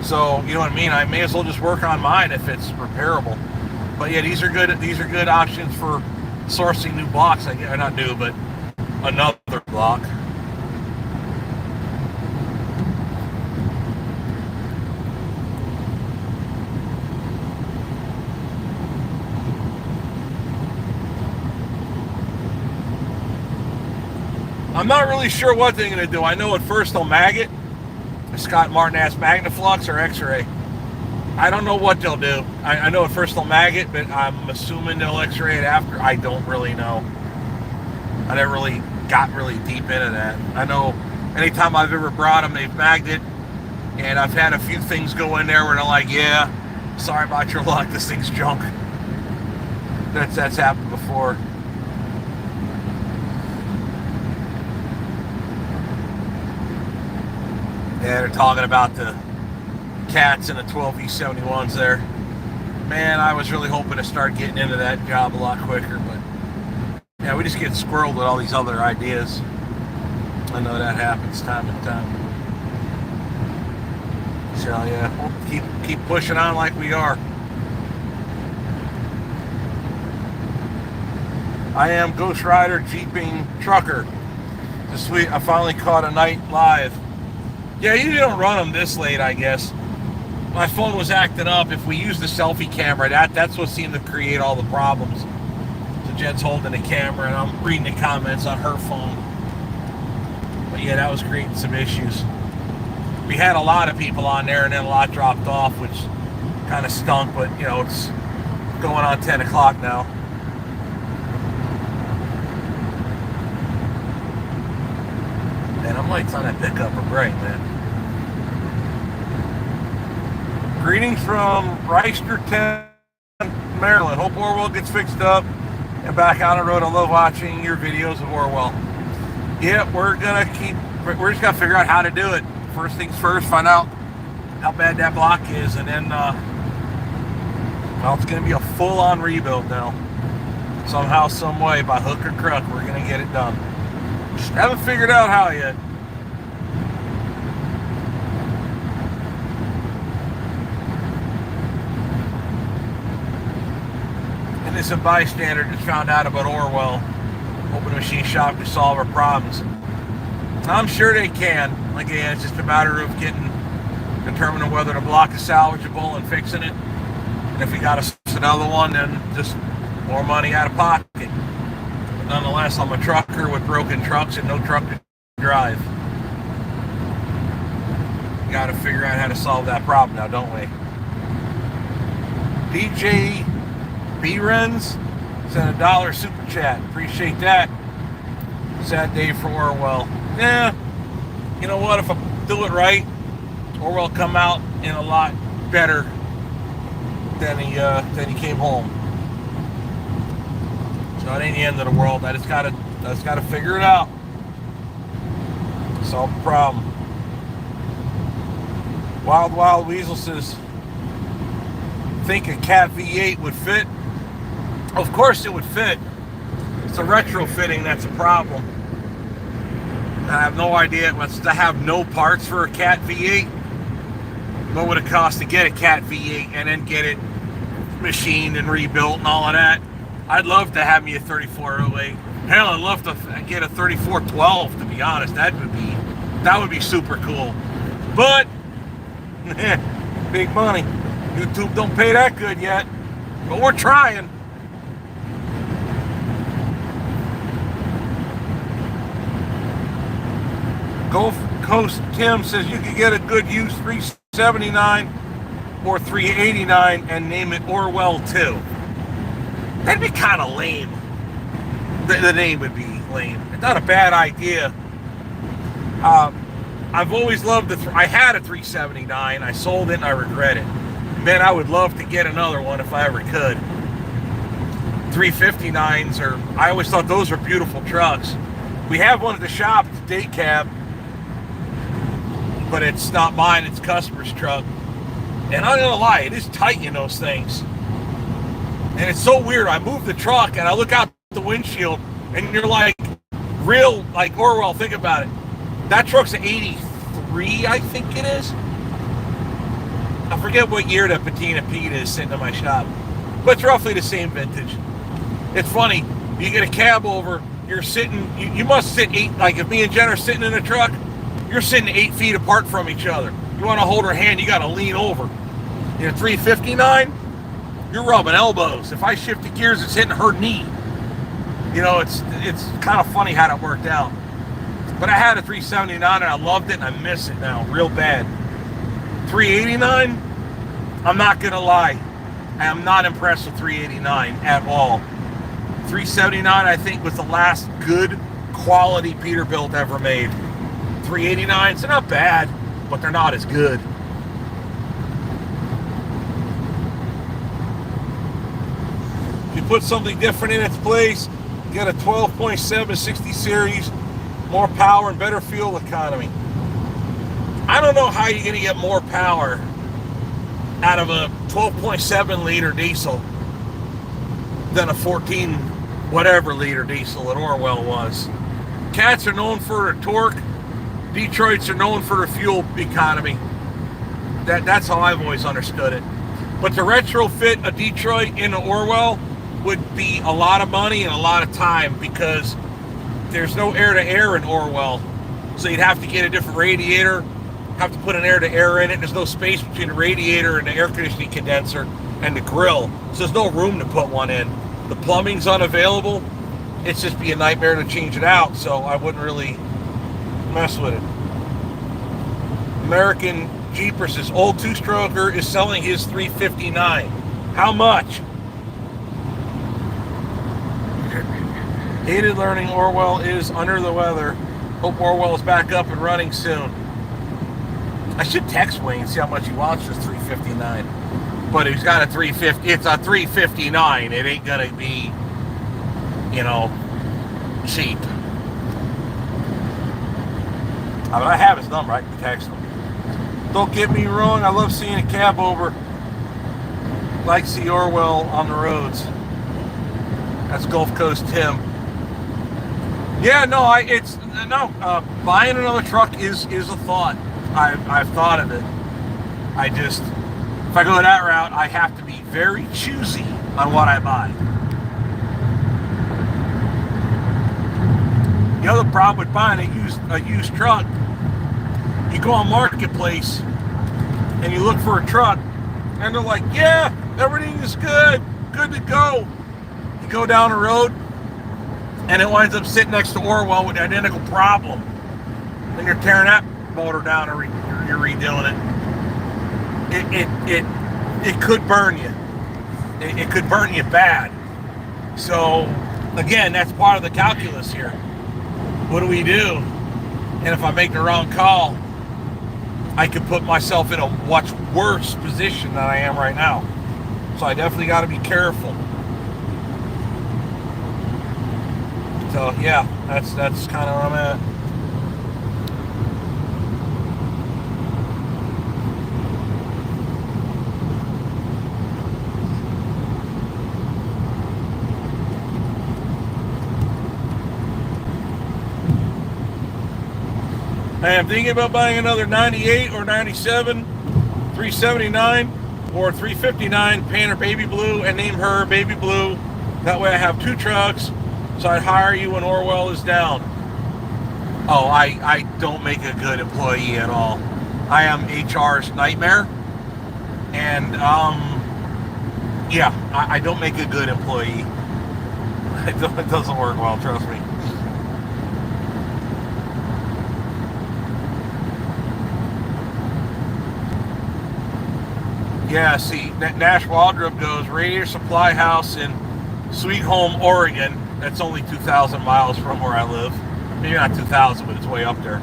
So, you know what I mean? I may as well just work on mine if it's repairable. But yeah, these are good options for sourcing new blocks. Not new, but another block. I'm not really sure what they're going to do. I know at first they'll mag it. Scott Martin asked Magnaflux or X-ray. I don't know what they'll do. I know at first they'll mag it, but I'm assuming they'll X-ray it after. I don't really know. I never really got really deep into that. I know anytime I've ever brought them, they've magged it. And I've had a few things go in there where they're like, yeah, sorry about your luck, this thing's junk. That's happened before. Yeah, they're talking about the cats and the 12V71s there. Man, I was really hoping to start getting into that job a lot quicker, but yeah, we just get squirreled with all these other ideas. I know that happens time and time. So yeah, we'll keep pushing on like we are. I am Ghost Rider Jeeping Trucker. This week I finally caught a night live. Yeah, you don't run them this late, I guess. My phone was acting up. If we use the selfie camera, that's what seemed to create all the problems. So Jen's holding the camera, and I'm reading the comments on her phone. But yeah, that was creating some issues. We had a lot of people on there, and then a lot dropped off, which kind of stunk. But, you know, it's going on 10 o'clock now. Man, I'm lights on that pickup are bright, man. Greetings from Reisterton, Maryland. Hope Orwell gets fixed up and back on the road. I love watching your videos of Orwell. Yeah, we're just gonna figure out how to do it. First things first, find out how bad that block is, and then well, it's gonna be a full-on rebuild now. Somehow, some way, by hook or crook, we're gonna get it done. Just haven't figured out how yet. innocent bystander just found out about Orwell. Open a machine shop to solve our problems. I'm sure they can. Again, it's just a matter of determining whether the block is salvageable and fixing it. And if we got another one, then just more money out of pocket. But nonetheless, I'm a trucker with broken trucks and no truck to drive. Got to figure out how to solve that problem now, don't we? DJ B-Rens sent $1 super chat. Appreciate that. Sad day for Orwell. Yeah, you know what? If I do it right, Orwell come out in a lot better than he came home. So it ain't the end of the world. I just gotta figure it out. Solve the problem. Wild Weasel says, think a Cat V8 would fit? Of course it would fit. It's a retrofitting that's a problem. I have no idea what's to have no parts for a Cat V8. What would it cost to get a Cat V8 and then get it machined and rebuilt and all of that? I'd love to have me a 3408. Hell, I'd love to get a 3412, to be honest. That would be super cool. But big money. YouTube don't pay that good yet, but we're trying. Gulf Coast Tim says you could get a good used 379 or 389 and name it Orwell 2. That'd be kind of lame. The name would be lame. It's not a bad idea. I've always loved I had a 379. I sold it and I regret it. Man, I would love to get another one if I ever could. 359s I always thought those were beautiful trucks. We have one at the shop, it's a day cab, but it's not mine, it's customer's truck. And I'm gonna lie, it is tight in those things. And it's so weird. I move the truck and I look out the windshield and you're like, Orwell, think about it. That truck's an 83, I think it is. I forget what year that Patina Pete is sitting in my shop. But it's roughly the same vintage. It's funny, you get a cab over, you're sitting, you must sit like if me and Jen are sitting in a truck, you're sitting 8 feet apart from each other. You want to hold her hand, you got to lean over. In a 359, you're rubbing elbows. If I shift the gears, it's hitting her knee. You know, it's kind of funny how that worked out. But I had a 379 and I loved it and I miss it now real bad. 389, I'm not going to lie. I am not impressed with 389 at all. 379, I think, was the last good quality Peterbilt ever made. 389s, they're not bad, but they're not as good. If you put something different in its place, get a 12.7 60 series, more power and better fuel economy. I don't know how you're going to get more power out of a 12.7 liter diesel than a 14 whatever liter diesel that Orwell was. Cats are known for their torque. Detroits are known for their fuel economy. That's how I've always understood it. But to retrofit a Detroit into Orwell would be a lot of money and a lot of time because there's no air-to-air in Orwell. So you'd have to get a different radiator, have to put an air-to-air in it. There's no space between the radiator and the air conditioning condenser and the grill. So there's no room to put one in. The plumbing's unavailable. It's just be a nightmare to change it out, so I wouldn't really mess with it. American Jeeper says, old two-stroker is selling his 359. How much? Hated learning Orwell is under the weather. Hope Orwell is back up and running soon. I should text Wayne and see how much he wants for 359. But he's got a 350. It's a 359. It ain't gonna be, cheap. But I have his number. I can text him. Don't get me wrong. I love seeing a cab over. Like see Orwell on the roads. That's Gulf Coast Tim. Yeah, no, buying another truck is a thought. I've thought of it. If I go that route, I have to be very choosy on what I buy. The other problem with buying a used truck, you go on Marketplace and you look for a truck, and they're like, yeah, everything is good to go. You go down the road, and it winds up sitting next to Orwell with the identical problem. Then you're tearing that motor down, or you're redoing it. It could burn you. It could burn you bad. So, again, that's part of the calculus here. What do we do? And if I make the wrong call, I could put myself in a much worse position than I am right now. So I definitely got to be careful. So yeah, that's kind of where I'm at. I am thinking about buying another 98 or 97, 379 or 359, paint her baby blue and name her Baby Blue. That way I have two trucks, so I'd hire you when Orwell is down. Oh, I don't make a good employee at all. I am HR's nightmare. And, yeah, I don't make a good employee. It doesn't work well, trust me. Yeah, see, Nash Waldrop goes, Radiator Supply House in Sweet Home, Oregon. That's only 2,000 miles from where I live. Maybe not 2,000, but it's way up there.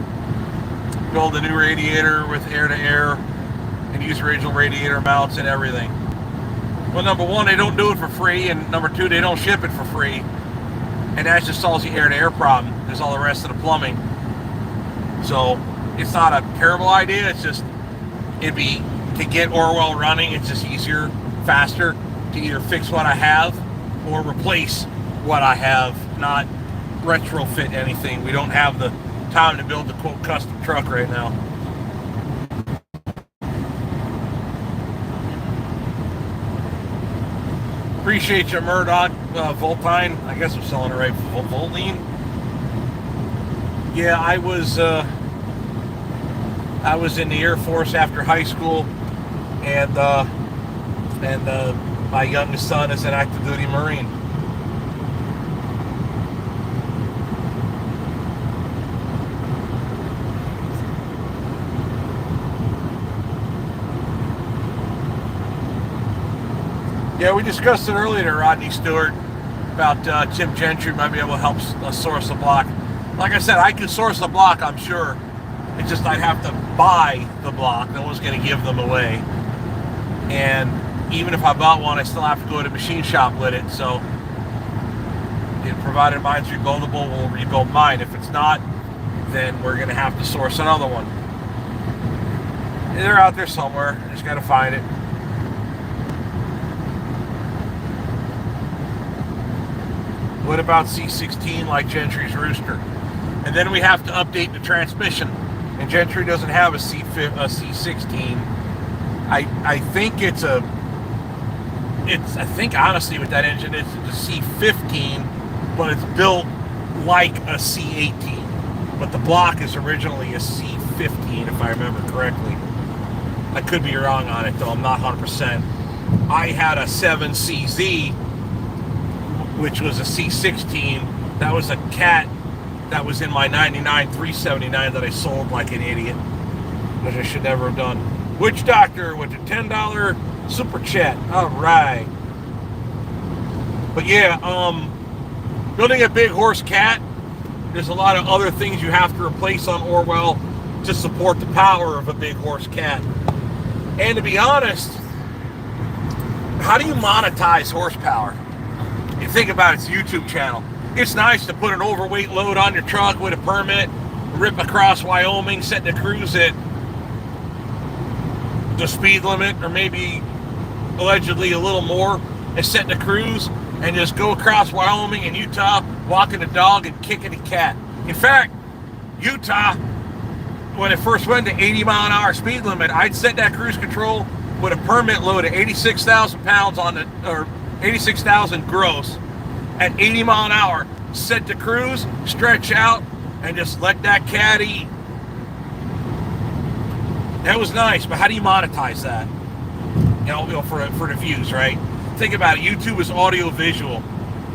Build a new radiator with air-to-air and use original radiator mounts and everything. Well, number one, they don't do it for free, and number two, they don't ship it for free. And that just solves the air-to-air problem. There's all the rest of the plumbing. So, it's not a terrible idea, it's just, it'd be, to get Orwell running, it's just easier, faster to either fix what I have or replace what I have, not retrofit anything. We don't have the time to build the quote custom truck right now. Appreciate you, Murdoch. Voltine, I guess I'm selling it right. Voltine. Yeah, I was in the Air Force after high school, and my youngest son is an active duty Marine. Yeah, we discussed it earlier, Rodney Stewart, about Tim Gentry might be able to help source the block. Like I said, I could source the block, I'm sure. It's just I'd have to buy the block. No one's going to give them away. And even if I bought one, I still have to go to a machine shop with it. So, provided mine's rebuildable, we'll rebuild mine. If it's not, then we're going to have to source another one. They're out there somewhere. I just got to find it. What about C16 like Gentry's Rooster? And then we have to update the transmission. And Gentry doesn't have a C16. I think I think honestly with that engine it's a C15, but it's built like a C18. But the block is originally a C15 if I remember correctly. I could be wrong on it though, I'm not 100%. I had a 7CZ, which was a C16. That was a cat that was in my 99 379 that I sold like an idiot, which I should never have done. Witch Doctor with the $10 super chat. All right. But yeah, building a big horse cat, there's a lot of other things you have to replace on Orwell to support the power of a big horse cat. And to be honest, how do you monetize horsepower? You think about its YouTube channel. It's nice to put an overweight load on your truck with a permit, rip across Wyoming, set the cruise at the speed limit, or maybe allegedly a little more, and set the cruise and just go across Wyoming and Utah, walking the dog and kicking a cat. In fact, Utah, when it first went to 80 mile an hour speed limit, I'd set that cruise control with a permit load of 86,000 pounds on the, or 86,000 gross at 80 mile an hour, set to cruise, stretch out, and just let that caddy. That was nice, but how do you monetize that? For the views, right? Think about it. YouTube is audio visual.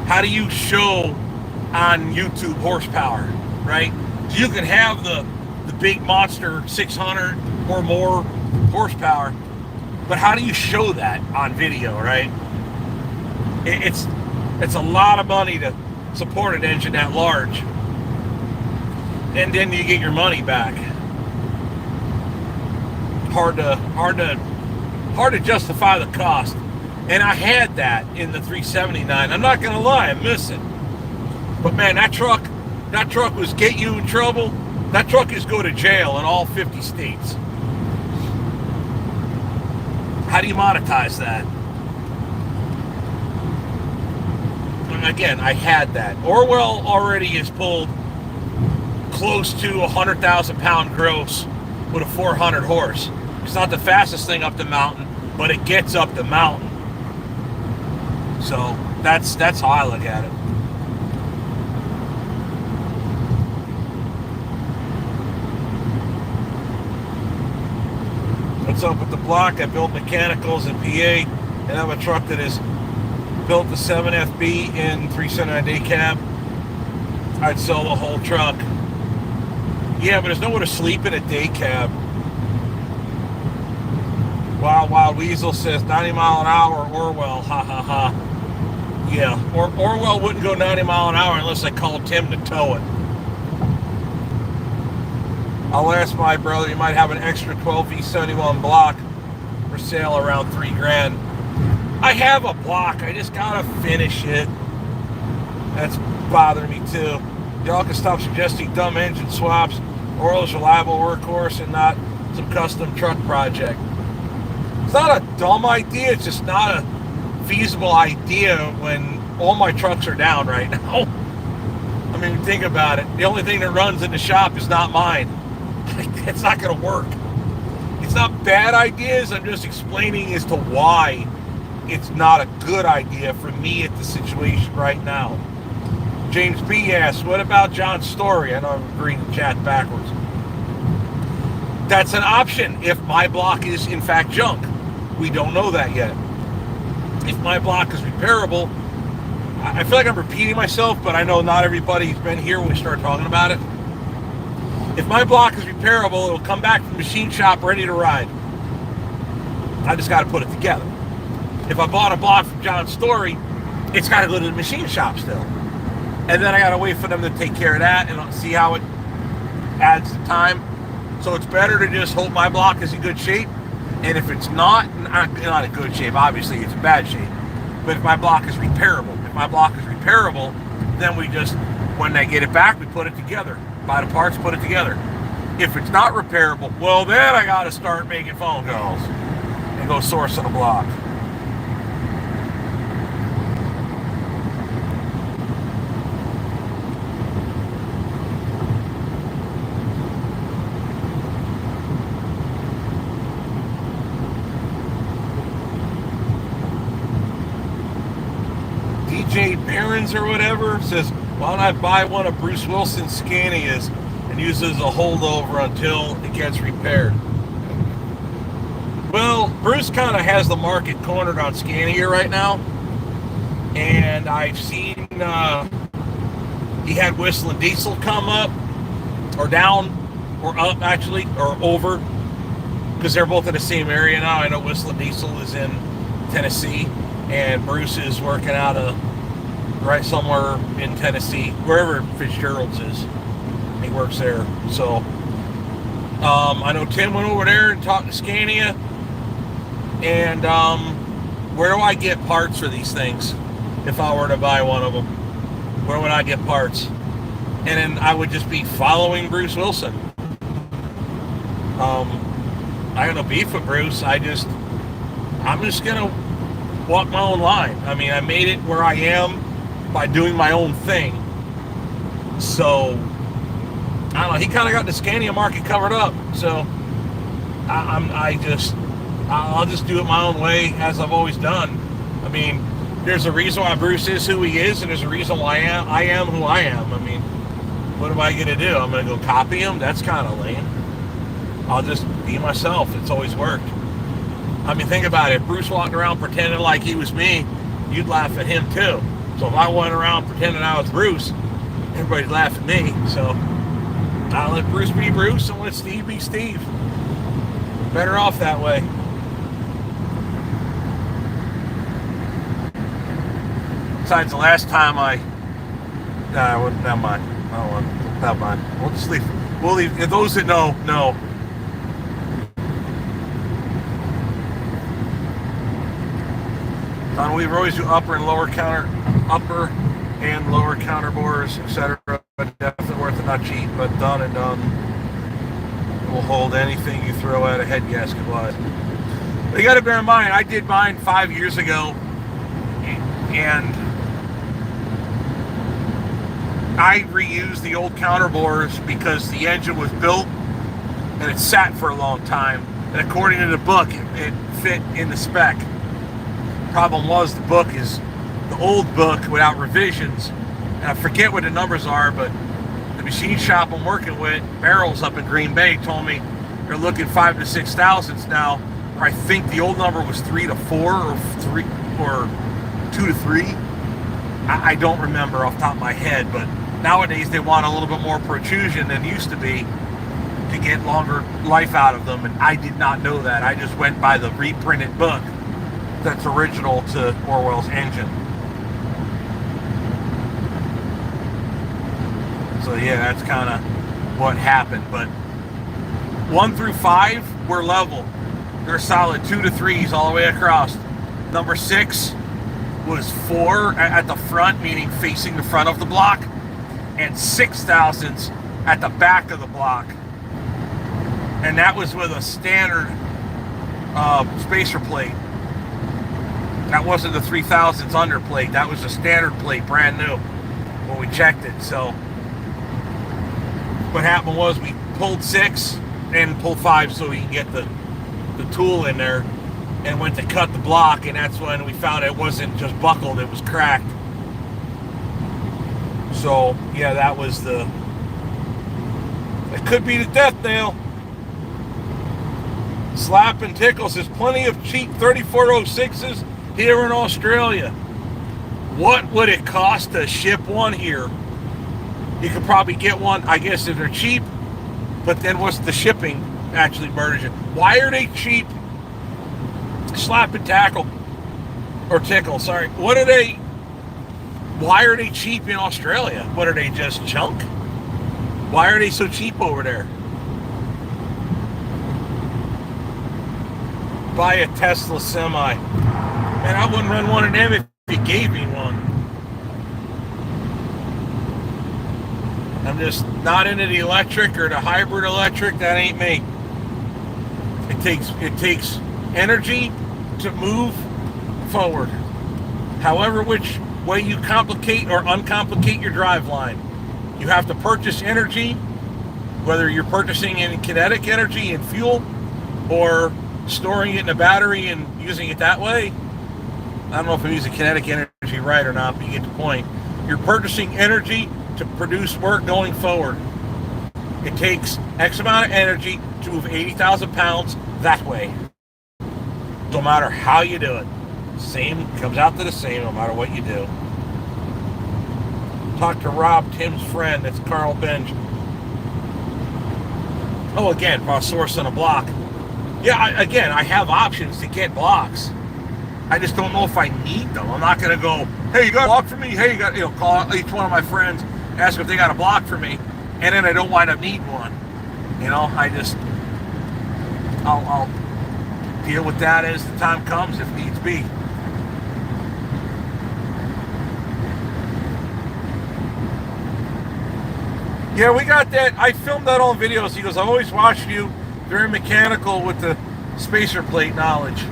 How do you show on YouTube horsepower, right? So you can have the big monster 600 or more horsepower, but how do you show that on video, right? It's a lot of money to support an engine that large, and then you get your money back. Hard to justify the cost. And I had that in the 379. I'm not gonna lie, I miss it. But man, that truck was get you in trouble. That truck is go to jail in all 50 states. How do you monetize that? And again, I had that. Orwell already has pulled close to 100,000 pound gross with a 400 horse. It's not the fastest thing up the mountain, but it gets up the mountain. So that's how I look at it. What's up with the block? I built mechanicals in PA and have a truck that is built the 7FB in 379 day cab. I'd sell the whole truck. Yeah, but there's nowhere to sleep in a day cab. Wild Weasel says 90 mile an hour Orwell, ha ha ha. Yeah, Orwell wouldn't go 90 mile an hour unless I called Tim to tow it. I'll ask my brother, you might have an extra 12V71 block for sale around $3,000. I have a block, I just gotta finish it. That's bothering me too. Y'all can stop suggesting dumb engine swaps. Orwell's reliable workhorse and not some custom truck project. It's not a dumb idea, it's just not a feasible idea when all my trucks are down right now. I mean, think about it. The only thing that runs in the shop is not mine. It's not going to work. It's not bad ideas. I'm just explaining as to why it's not a good idea for me at the situation right now. James B. asks, what about John's story? I know I'm reading the chat backwards. That's an option if my block is in fact junk. We don't know that yet. If my block is repairable, I feel like I'm repeating myself, but I know not everybody's been here when we start talking about it. If my block is repairable, it'll come back from the machine shop ready to ride. I just got to put it together. If I bought a block from John's Story, it's got to go to the machine shop still. And then I got to wait for them to take care of that and see how it adds the time. So it's better to just hope my block is in good shape. And if it's not in good shape, obviously it's in bad shape. But if my block is repairable, then we just, when they get it back, we put it together. Buy the parts, put it together. If it's not repairable, well, then I got to start making phone calls and go sourcing a block. DJ Barons or whatever says, why don't I buy one of Bruce Wilson's Scanias and use it as a holdover until it gets repaired? Well, Bruce kind of has the market cornered on Scania right now. And I've seen he had Whistling Diesel come up, or down, or up actually, or over, because they're both in the same area now. I know Whistling Diesel is in Tennessee, and Bruce is working out of right somewhere in Tennessee, wherever Fitzgerald's is. He works there. So I know Tim went over there and talked to Scania. And where do I get parts for these things if I were to buy one of them? Where would I get parts? And then I would just be following Bruce Wilson. I got no beef with Bruce. I'm just gonna walk my own line. I mean, I made it where I am by doing my own thing. So I don't know, he kind of got the Scania market covered up. So I'll just do it my own way, as I've always done. I mean, there's a reason why Bruce is who he is, and there's a reason why I am who I am. I mean, What am I going to do? I'm going to go copy him? That's kind of lame. I'll just be myself. It's always worked. I mean, think about it. If Bruce walked around pretending like he was me, you'd laugh at him too. So if I went around pretending I was Bruce, everybody'd laugh at me. So I'll let Bruce be Bruce and let Steve be Steve. Better off that way. Besides, the last time never mind. I don't want. Never mind. We'll just leave. We'll leave. If those that know. Don Weaver always do upper and lower counter bores, etc. Definitely worth it, not cheap, but done and done. It will hold anything you throw at a head gasket wise. But you got to bear in mind, I did mine 5 years ago, and I reused the old counter bores because the engine was built and it sat for a long time. And according to the book, it fit in the spec. Problem was, the book is the old book without revisions. And I forget what the numbers are, but the machine shop I'm working with, Barrels up in Green Bay, told me they're looking 5,000 to 6,000 now. Where I think the old number was 3 to 4 or 2 to 3. I don't remember off the top of my head, but nowadays they want a little bit more protrusion than used to be to get longer life out of them, and I did not know that. I just went by the reprinted book that's original to Orwell's engine. So yeah, that's kind of what happened. But 1 through 5 were level. They're solid 2 to 3s all the way across. Number 6 was 4 at the front, meaning facing the front of the block, and 6,000s at the back of the block. And that was with a standard spacer plate. That wasn't the 3,000s under plate. That was a standard plate, brand new, when we checked it. So what happened was we pulled 6 and pulled 5 so we can get the tool in there, and went to cut the block, and that's when we found it wasn't just buckled, it was cracked. So yeah, that was it could be the death nail. Slap and tickles. There's plenty of cheap 3406s here in Australia. What would it cost to ship one here? You could probably get one, I guess, if they're cheap, but then what's the shipping actually murders you? Why are they cheap? Slap and tackle, or tickle, sorry. Why are they cheap in Australia? What are they, just junk? Why are they so cheap over there? Buy a Tesla semi. Man, I wouldn't run one of them if you gave me one. I'm just not into the electric or the hybrid electric. That ain't me. It takes energy to move forward. However, which way you complicate or uncomplicate your drive line, you have to purchase energy, whether you're purchasing in kinetic energy and fuel or storing it in a battery and using it that way. I don't know if I'm using kinetic energy right or not, but you get the point. You're purchasing energy to produce work going forward. It takes X amount of energy to move 80,000 pounds that way. No matter how you do it. Same, comes out to the same no matter what you do. Talk to Rob, Tim's friend, that's Carl Benj. Oh, again, for a source on a block. Yeah, I have options to get blocks. I just don't know if I need them. I'm not going to go, hey, you got a block for me? Hey, you got, call each one of my friends, ask if they got a block for me, and then I don't wind up needing one. I'll deal with that as the time comes if needs be. Yeah, we got that. I filmed that on videos. He goes, I always watched you very mechanical with the spacer plate knowledge.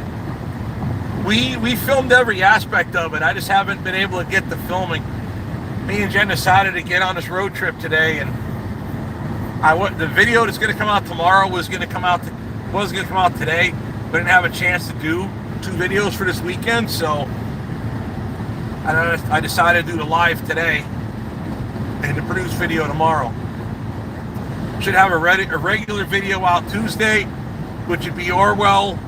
We filmed every aspect of it. I just haven't been able to get the filming. Me and Jen decided to get on this road trip today, and the video that's going to come out tomorrow was going to come out today, but didn't have a chance to do 2 videos for this weekend, so I decided to do the live today. and to produce video tomorrow. Should have a regular video out Tuesday, which would be Orwell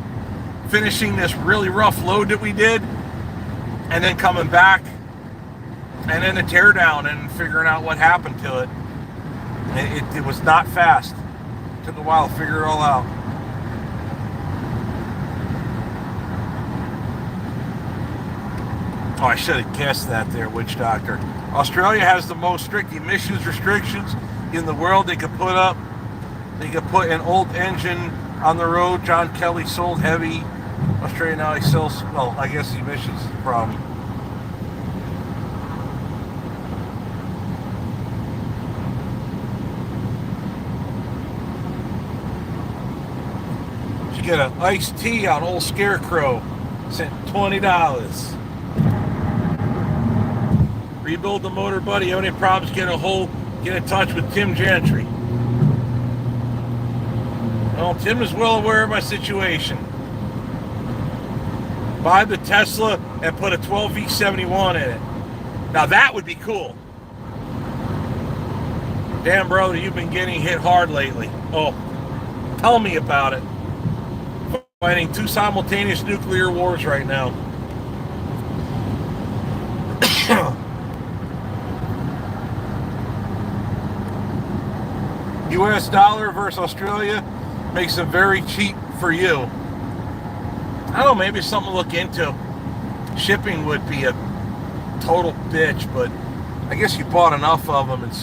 finishing this really rough load that we did, and then coming back, and then a teardown and figuring out what happened to it. It was not fast. It took a while to figure it all out. Oh, I should have guessed that there, witch doctor. Australia has the most strict emissions restrictions in the world. They could put an old engine on the road. John Kelly sold heavy. Australia now he sells, well, I guess the emissions is the problem. You get an iced tea on Old Scarecrow. Sent $20. Rebuild the motor, buddy. You have any problems, get in touch with Tim Gentry. Well, Tim is well aware of my situation. Buy the Tesla and put a 12V71 in it. Now that would be cool. Damn, brother, you've been getting hit hard lately. Oh, tell me about it. Fighting two simultaneous nuclear wars right now. US dollar versus Australia makes them very cheap for you. I don't know, maybe something to look into. Shipping would be a total bitch, but I guess you bought enough of them and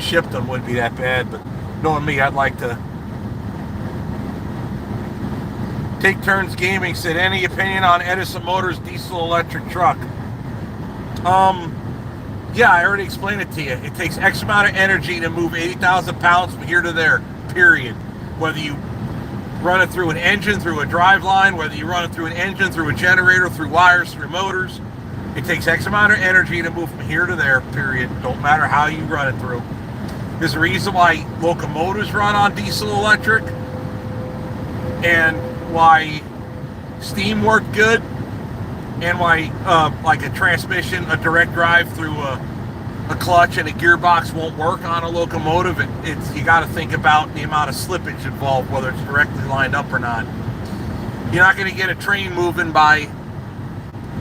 shipped them wouldn't be that bad. But knowing me, I'd like to take turns gaming. Said, any opinion on Edison Motors diesel electric truck? Yeah, I already explained it to you. It takes X amount of energy to move 80,000 pounds from here to there, period. Whether you run it through an engine, through a drive line, whether you run it through an engine, through a generator, through wires, through motors, it takes X amount of energy to move from here to there, period. Don't matter how you run it through. There's a reason why locomotives run on diesel electric and why steam worked good, and why like a transmission, a direct drive through a clutch and a gearbox won't work on a locomotive. You got to think about the amount of slippage involved, whether it's directly lined up or not. You're not going to get a train moving by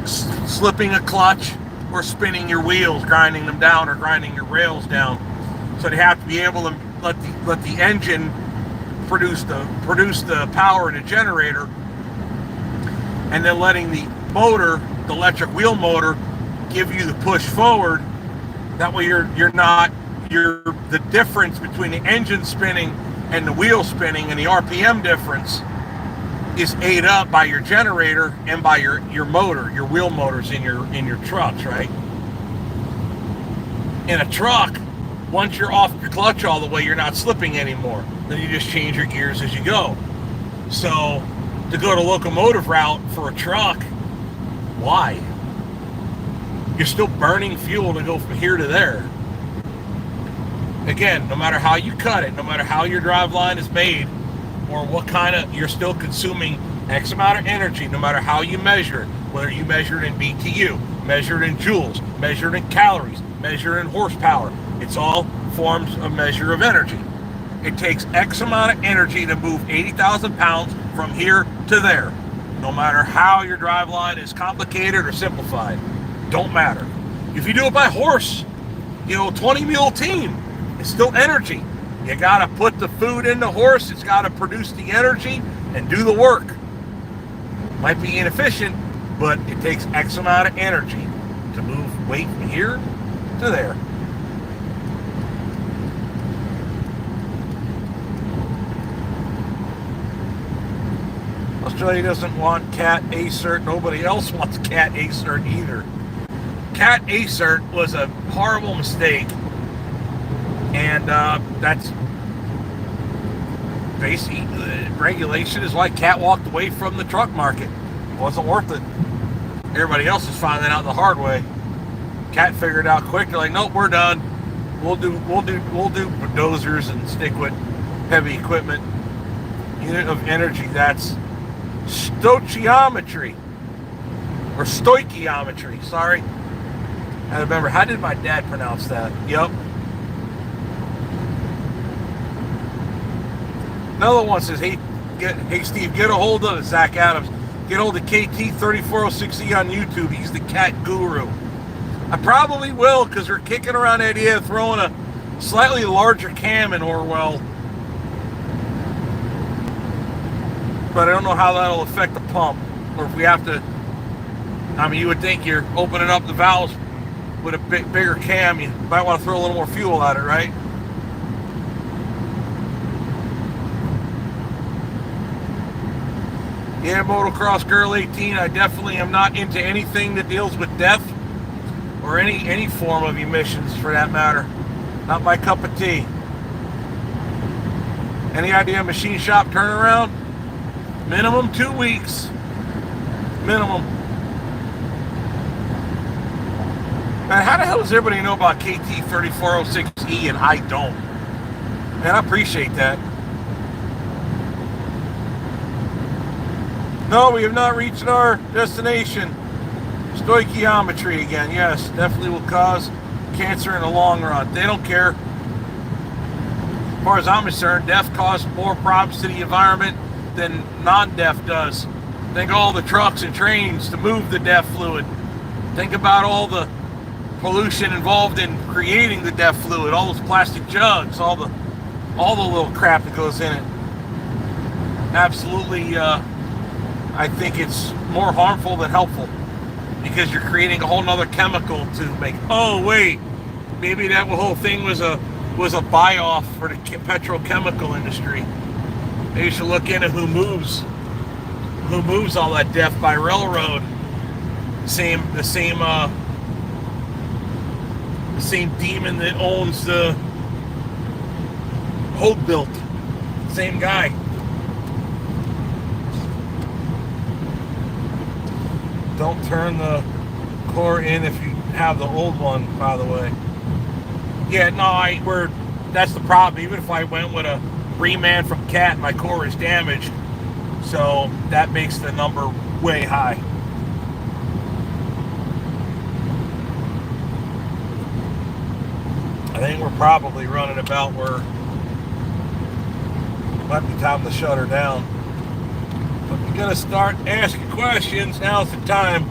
slipping a clutch or spinning your wheels, grinding them down, or grinding your rails down. So they have to be able to let the engine produce the power in the generator, and then letting the motor, the electric wheel motor, give you the push forward. That way the difference between the engine spinning and the wheel spinning, and the RPM difference, is ate up by your generator and by your motor, your wheel motors in your trucks, right? In a truck, once you're off your clutch all the way, you're not slipping anymore. Then you just change your gears as you go. So to go to locomotive route for a truck, why? You're still burning fuel to go from here to there. Again, no matter how you cut it, no matter how your drive line is made, or what kind of, you're still consuming X amount of energy, no matter how you measure it, whether you measure it in BTU, measure it in joules, measure it in calories, measure it in horsepower. It's all forms of measure of energy. It takes X amount of energy to move 80,000 pounds from here to there. No matter how your drive line is complicated or simplified. Don't matter. If you do it by horse, 20 mule team, it's still energy. You got to put the food in the horse. It's got to produce the energy and do the work. Might be inefficient, but it takes X amount of energy to move weight from here to there. Australia doesn't want cat A-cert. Nobody else wants cat A-cert either. Cat A-cert was a horrible mistake, and that's basically regulation is why Cat walked away from the truck market. It wasn't worth it. Everybody else is finding out the hard way. Cat figured out quick. They're like, nope, we're done. We'll do bulldozers and stick with heavy equipment. Unit of energy, that's stoichiometry or stoichiometry. Sorry, I remember. How did my dad pronounce that? Yep, Another one says, hey Steve, get a hold of Zach Adams. Get a hold of KT3406E on YouTube. He's the cat guru. I probably will, because they're kicking around the idea of throwing a slightly larger cam in Orwell. But I don't know how that'll affect the pump, or if we have to. I mean, you would think you're opening up the valves with a bigger cam, you might want to throw a little more fuel at it, right? Yeah, Motocross Girl 18, I definitely am not into anything that deals with death or any form of emissions for that matter. Not my cup of tea. Any idea machine shop turnaround? Minimum 2 weeks. Minimum. Man, how the hell does everybody know about KT3406E and I don't? Man, I appreciate that. No, we have not reached our destination. Stoichiometry again. Yes, definitely will cause cancer in the long run. They don't care. As far as I'm concerned, death causes more problems to the environment than non-death does. Think of all the trucks and trains to move the death fluid. Think about all the pollution involved in creating the death fluid, all those plastic jugs, all the little crap that goes in it. Absolutely, I think it's more harmful than helpful, because you're creating a whole nother chemical to make. Oh wait, maybe that whole thing was a buy-off for the petrochemical industry. They should look into who moves all that death by railroad. The same demon that owns the Hoagbuilt. Same guy. Don't turn the core in if you have the old one, by the way. Yeah, no, that's the problem. Even if I went with a reman from Cat, my core is damaged. So that makes the number way high. I think we're probably running about where it might be time to shut her down. But we're going to start asking questions. Now's the time.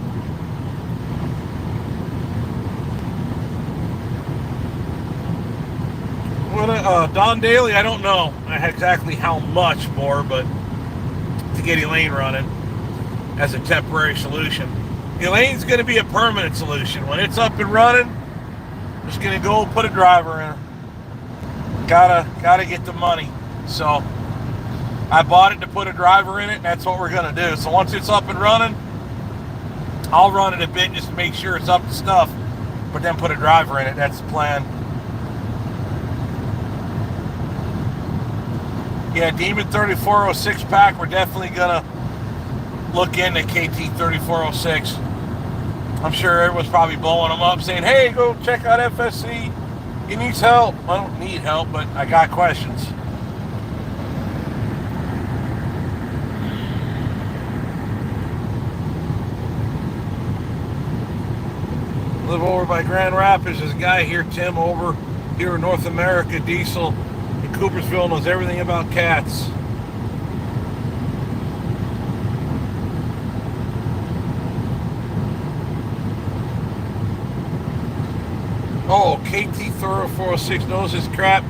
Don Daly, I don't know exactly how much more, but to get Elaine running as a temporary solution. Elaine's going to be a permanent solution. When it's up and running, just going to go put a driver in her. Gotta get the money. So I bought it to put a driver in it, and that's what we're going to do. So once it's up and running, I'll run it a bit just to make sure it's up to snuff, but then put a driver in it. That's the plan. Yeah, Demon 3406 pack, we're definitely going to look into KT 3406. I'm sure everyone's probably blowing them up saying, hey, go check out FSC. He needs help. I don't need help, but I got questions. Live over by Grand Rapids. There's a guy here, Tim, over here in North America, Diesel in Coopersville, knows everything about cats. Oh, KT 3406 knows his crap,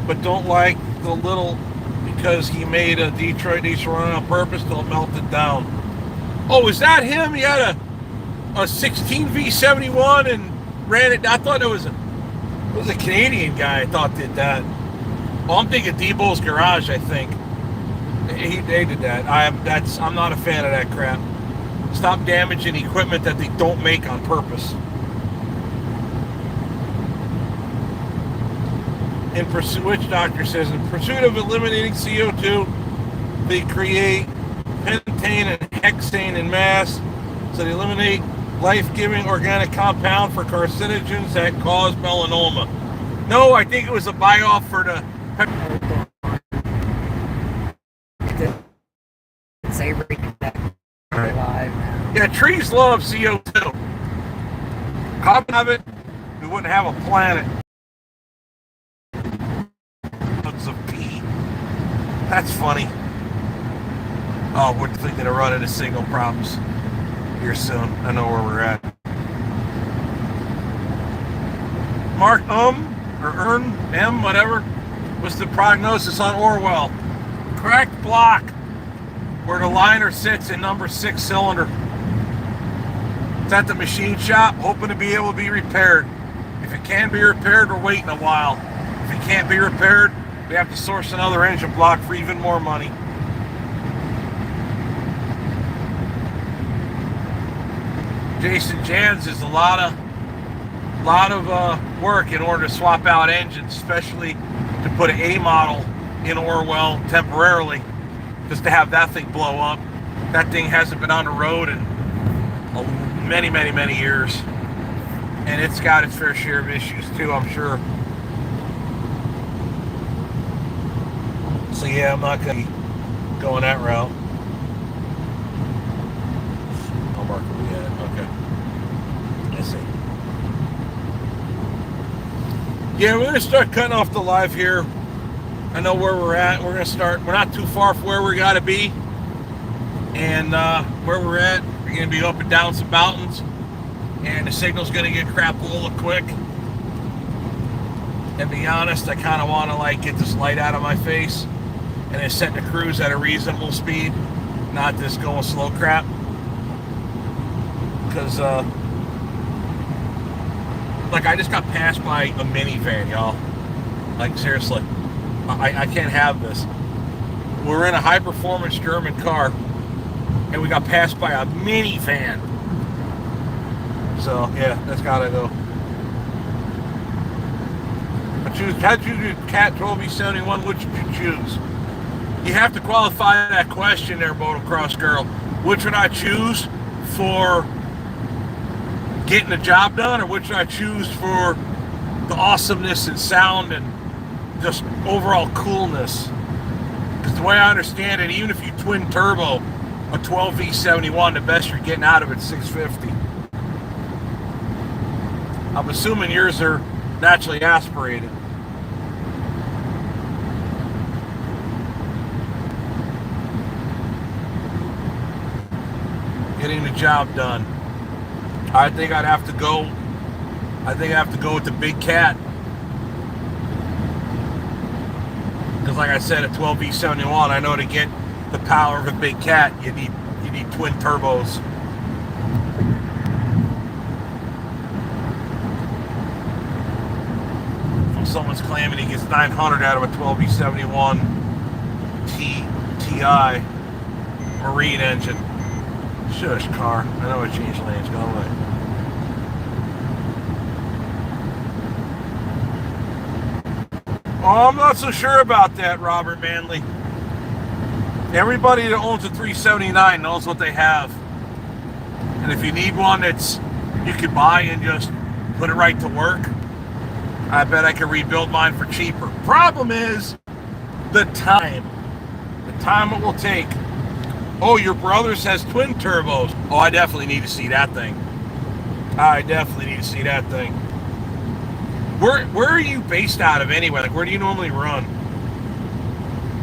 but don't like the little, because he made a Detroit diesel run on purpose till it melted down. Oh, is that him? He had a 16 V71 and ran it. I thought it was a Canadian guy. I thought did that. Oh, I'm thinking Debo's Garage. I think they did that. I'm not a fan of that crap. Stop damaging equipment that they don't make on purpose. In pursuit, which doctor says, in pursuit of eliminating CO2, they create pentane and hexane in mass, so they eliminate life-giving organic compound for carcinogens that cause melanoma. No, I think it was a buy-off for the... Say reconnect live now. Yeah, trees love CO2. Carbon of it, we wouldn't have a planet. Of pee. That's funny. Oh, we're thinking of running into signal problems here soon. I know where we're at. Mark, or M, whatever, was the prognosis on Orwell. Correct block, where the liner sits in number 6 cylinder. It's at the machine shop, hoping to be able to be repaired. If it can be repaired, we're waiting a while. If it can't be repaired, we have to source another engine block for even more money. Jason Jans is a lot of work in order to swap out engines, especially to put an A model in Orwell temporarily, just to have that thing blow up. That thing hasn't been on the road in many, many, many years, and it's got its fair share of issues too, I'm sure. So yeah, I'm not going to be going that route. I'll mark where we at. Okay. I see. Yeah, we're going to start cutting off the live here. I know where we're at. We're going to start. We're not too far from where we got to be. And where we're at, we're going to be up and down some mountains. And the signal's going to get crapola quick. And be honest, I kind of want to like get this light out of my face. And then set the cruise at a reasonable speed. Not this going slow crap. Because, like, I just got passed by a minivan, y'all. Like, seriously. I can't have this. We're in a high-performance German car, and we got passed by a minivan. So, yeah, that's gotta go. How'd you do Cat 12V71? Which did you choose? You have to qualify that question there, motocross girl. Which would I choose for getting the job done, or which should I choose for the awesomeness and sound and just overall coolness? Because the way I understand it, even if you twin turbo a 12V71, the best you're getting out of it is 650. I'm assuming yours are naturally aspirated. Getting the job done. I think I'd have to go. I think I have to go with the big cat. Because like I said, a 12V71, I know to get the power of a big cat, you need twin turbos. Someone's claiming he gets 900 out of a 12V71 TI Marine engine. Shush, car. I know I changed lanes. Go away. Oh, I'm not so sure about that, Robert Manley. Everybody that owns a 379 knows what they have. And if you need one that's you can buy and just put it right to work, I bet I could rebuild mine for cheaper. Problem is the time. The time it will take. Oh, your brother's has twin turbos. Oh, I definitely need to see that thing. I definitely need to see that thing. Where are you based out of anyway? Like, where do you normally run?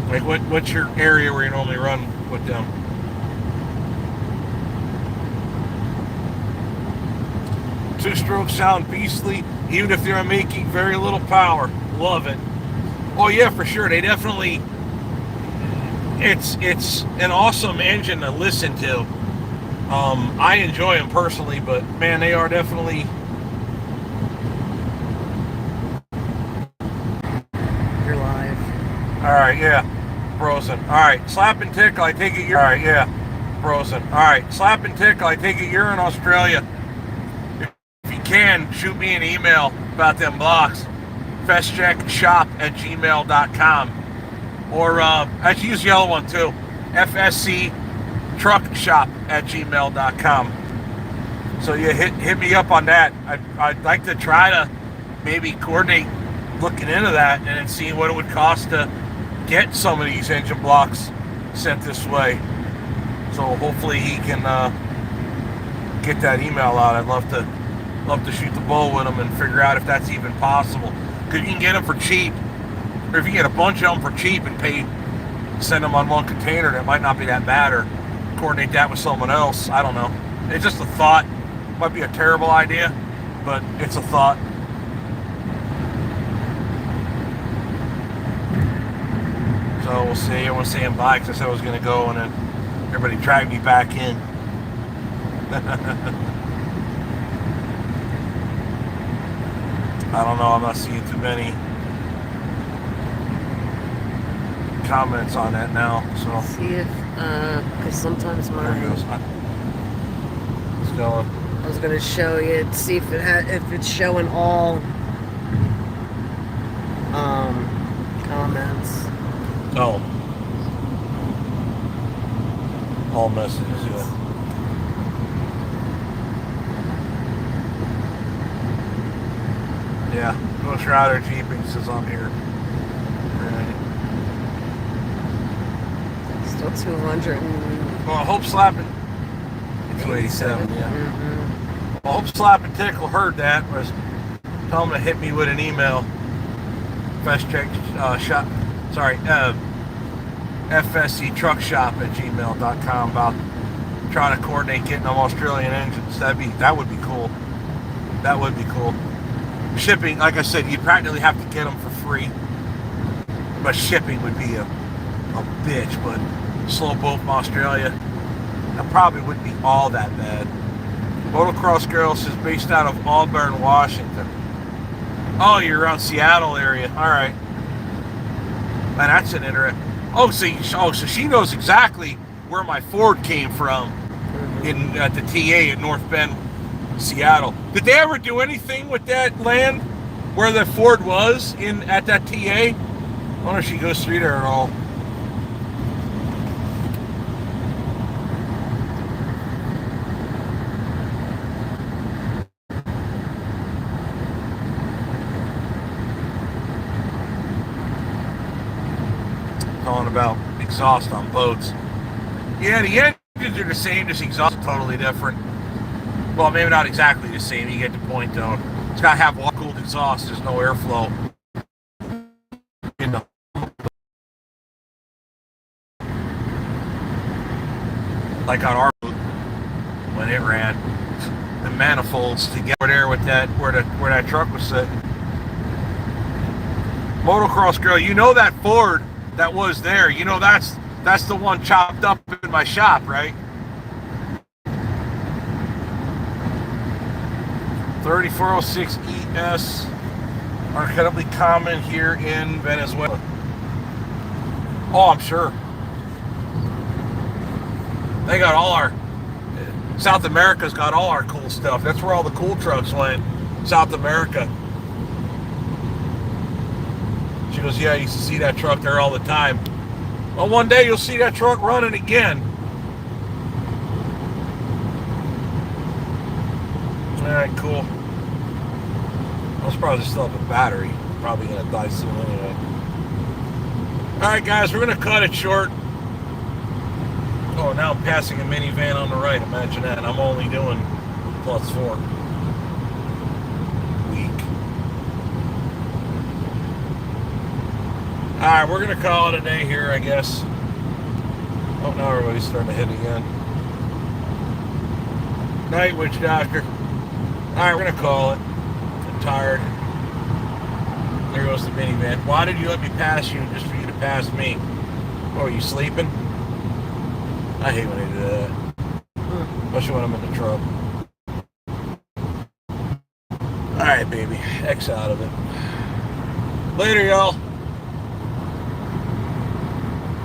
Like, what's your area where you normally run with them? Two-stroke sound beastly, even if they're making very little power. Love it. Oh yeah, for sure. They definitely. It's an awesome engine to listen to. I enjoy them personally, but man, they are definitely. You're live. All right, yeah, frozen. All right, slap and tickle. I take it you're. All right, yeah, frozen. All right, slap and tickle. I take it you're in Australia. If you can, shoot me an email about them blocks. festcheckshop@gmail.com. Or actually use the yellow one too. fsctruckshop@gmail.com. So yeah, hit me up on that. I'd like to try to maybe coordinate looking into that and then seeing what it would cost to get some of these engine blocks sent this way. So hopefully he can get that email out. I'd love to shoot the bull with him and figure out if that's even possible. Because you can get them for cheap. Or if you get a bunch of them for cheap and pay send them on one container. That might not be that bad, or coordinate that with someone else. I don't know. It's just a thought. Might be a terrible idea, but it's a thought. So we'll see. Everyone's saying bye because I said I was going to go, and then everybody dragged me back in. I don't know. I'm not seeing too many comments on that now. So see if, because sometimes there mine. it goes. It's going. I was gonna show you, see if if it's showing all comments. Oh, all messages. Yeah. Yeah, no shrouder jeeping says on here. Right. Still 200. Well, I hope slapping. 287. Yeah. Mm-hmm. Well, I hope slapping tickle heard that. Was tell him to hit me with an email. FSCtruckshop@gmail.com about trying to coordinate getting them Australian engines. That would be cool. That would be cool. Shipping, like I said, you'd practically have to get them for free. But shipping would be a bitch. But slow boat from Australia, that probably wouldn't be all that bad. Motocross Girl says based out of Auburn, Washington. Oh, you're around Seattle area. All right. Man, that's an interesting. So she knows exactly where my Ford came from at the TA at North Bend, Seattle. Did they ever do anything with that land where the Ford was at that TA? I wonder if she goes through there at all. Talking about exhaust on boats. Yeah, the engines are the same, just exhaust is totally different. Well, maybe not exactly the same. You get the point, though. It's got to have water-cooled exhaust. There's no airflow. Like on our boat when it ran, the manifolds together there with that where that truck was sitting. Motocross Girl, you know that Ford that was there. You know that's the one chopped up in my shop, right? 3406 ES are incredibly common here in Venezuela. Oh, I'm sure. They got all our South America's got all our cool stuff. That's where all the cool trucks went. South America. She goes, yeah, I used to see that truck there all the time. Well, one day you'll see that truck running again. All right, cool. I'll probably still have a battery. Probably gonna die soon anyway. All right, guys, we're gonna cut it short. Oh, now I'm passing a minivan on the right. Imagine that. I'm only doing +4. Weak. All right, we're gonna call it a day here, I guess. Oh, now everybody's starting to hit again. Night, witch doctor. All right, we're gonna call it. I'm tired. There goes the minivan. Why did you let me pass you just for you to pass me? Oh, are you sleeping? I hate when they do that. Especially when I'm in the truck. Alright, baby. X out of it. Later, y'all.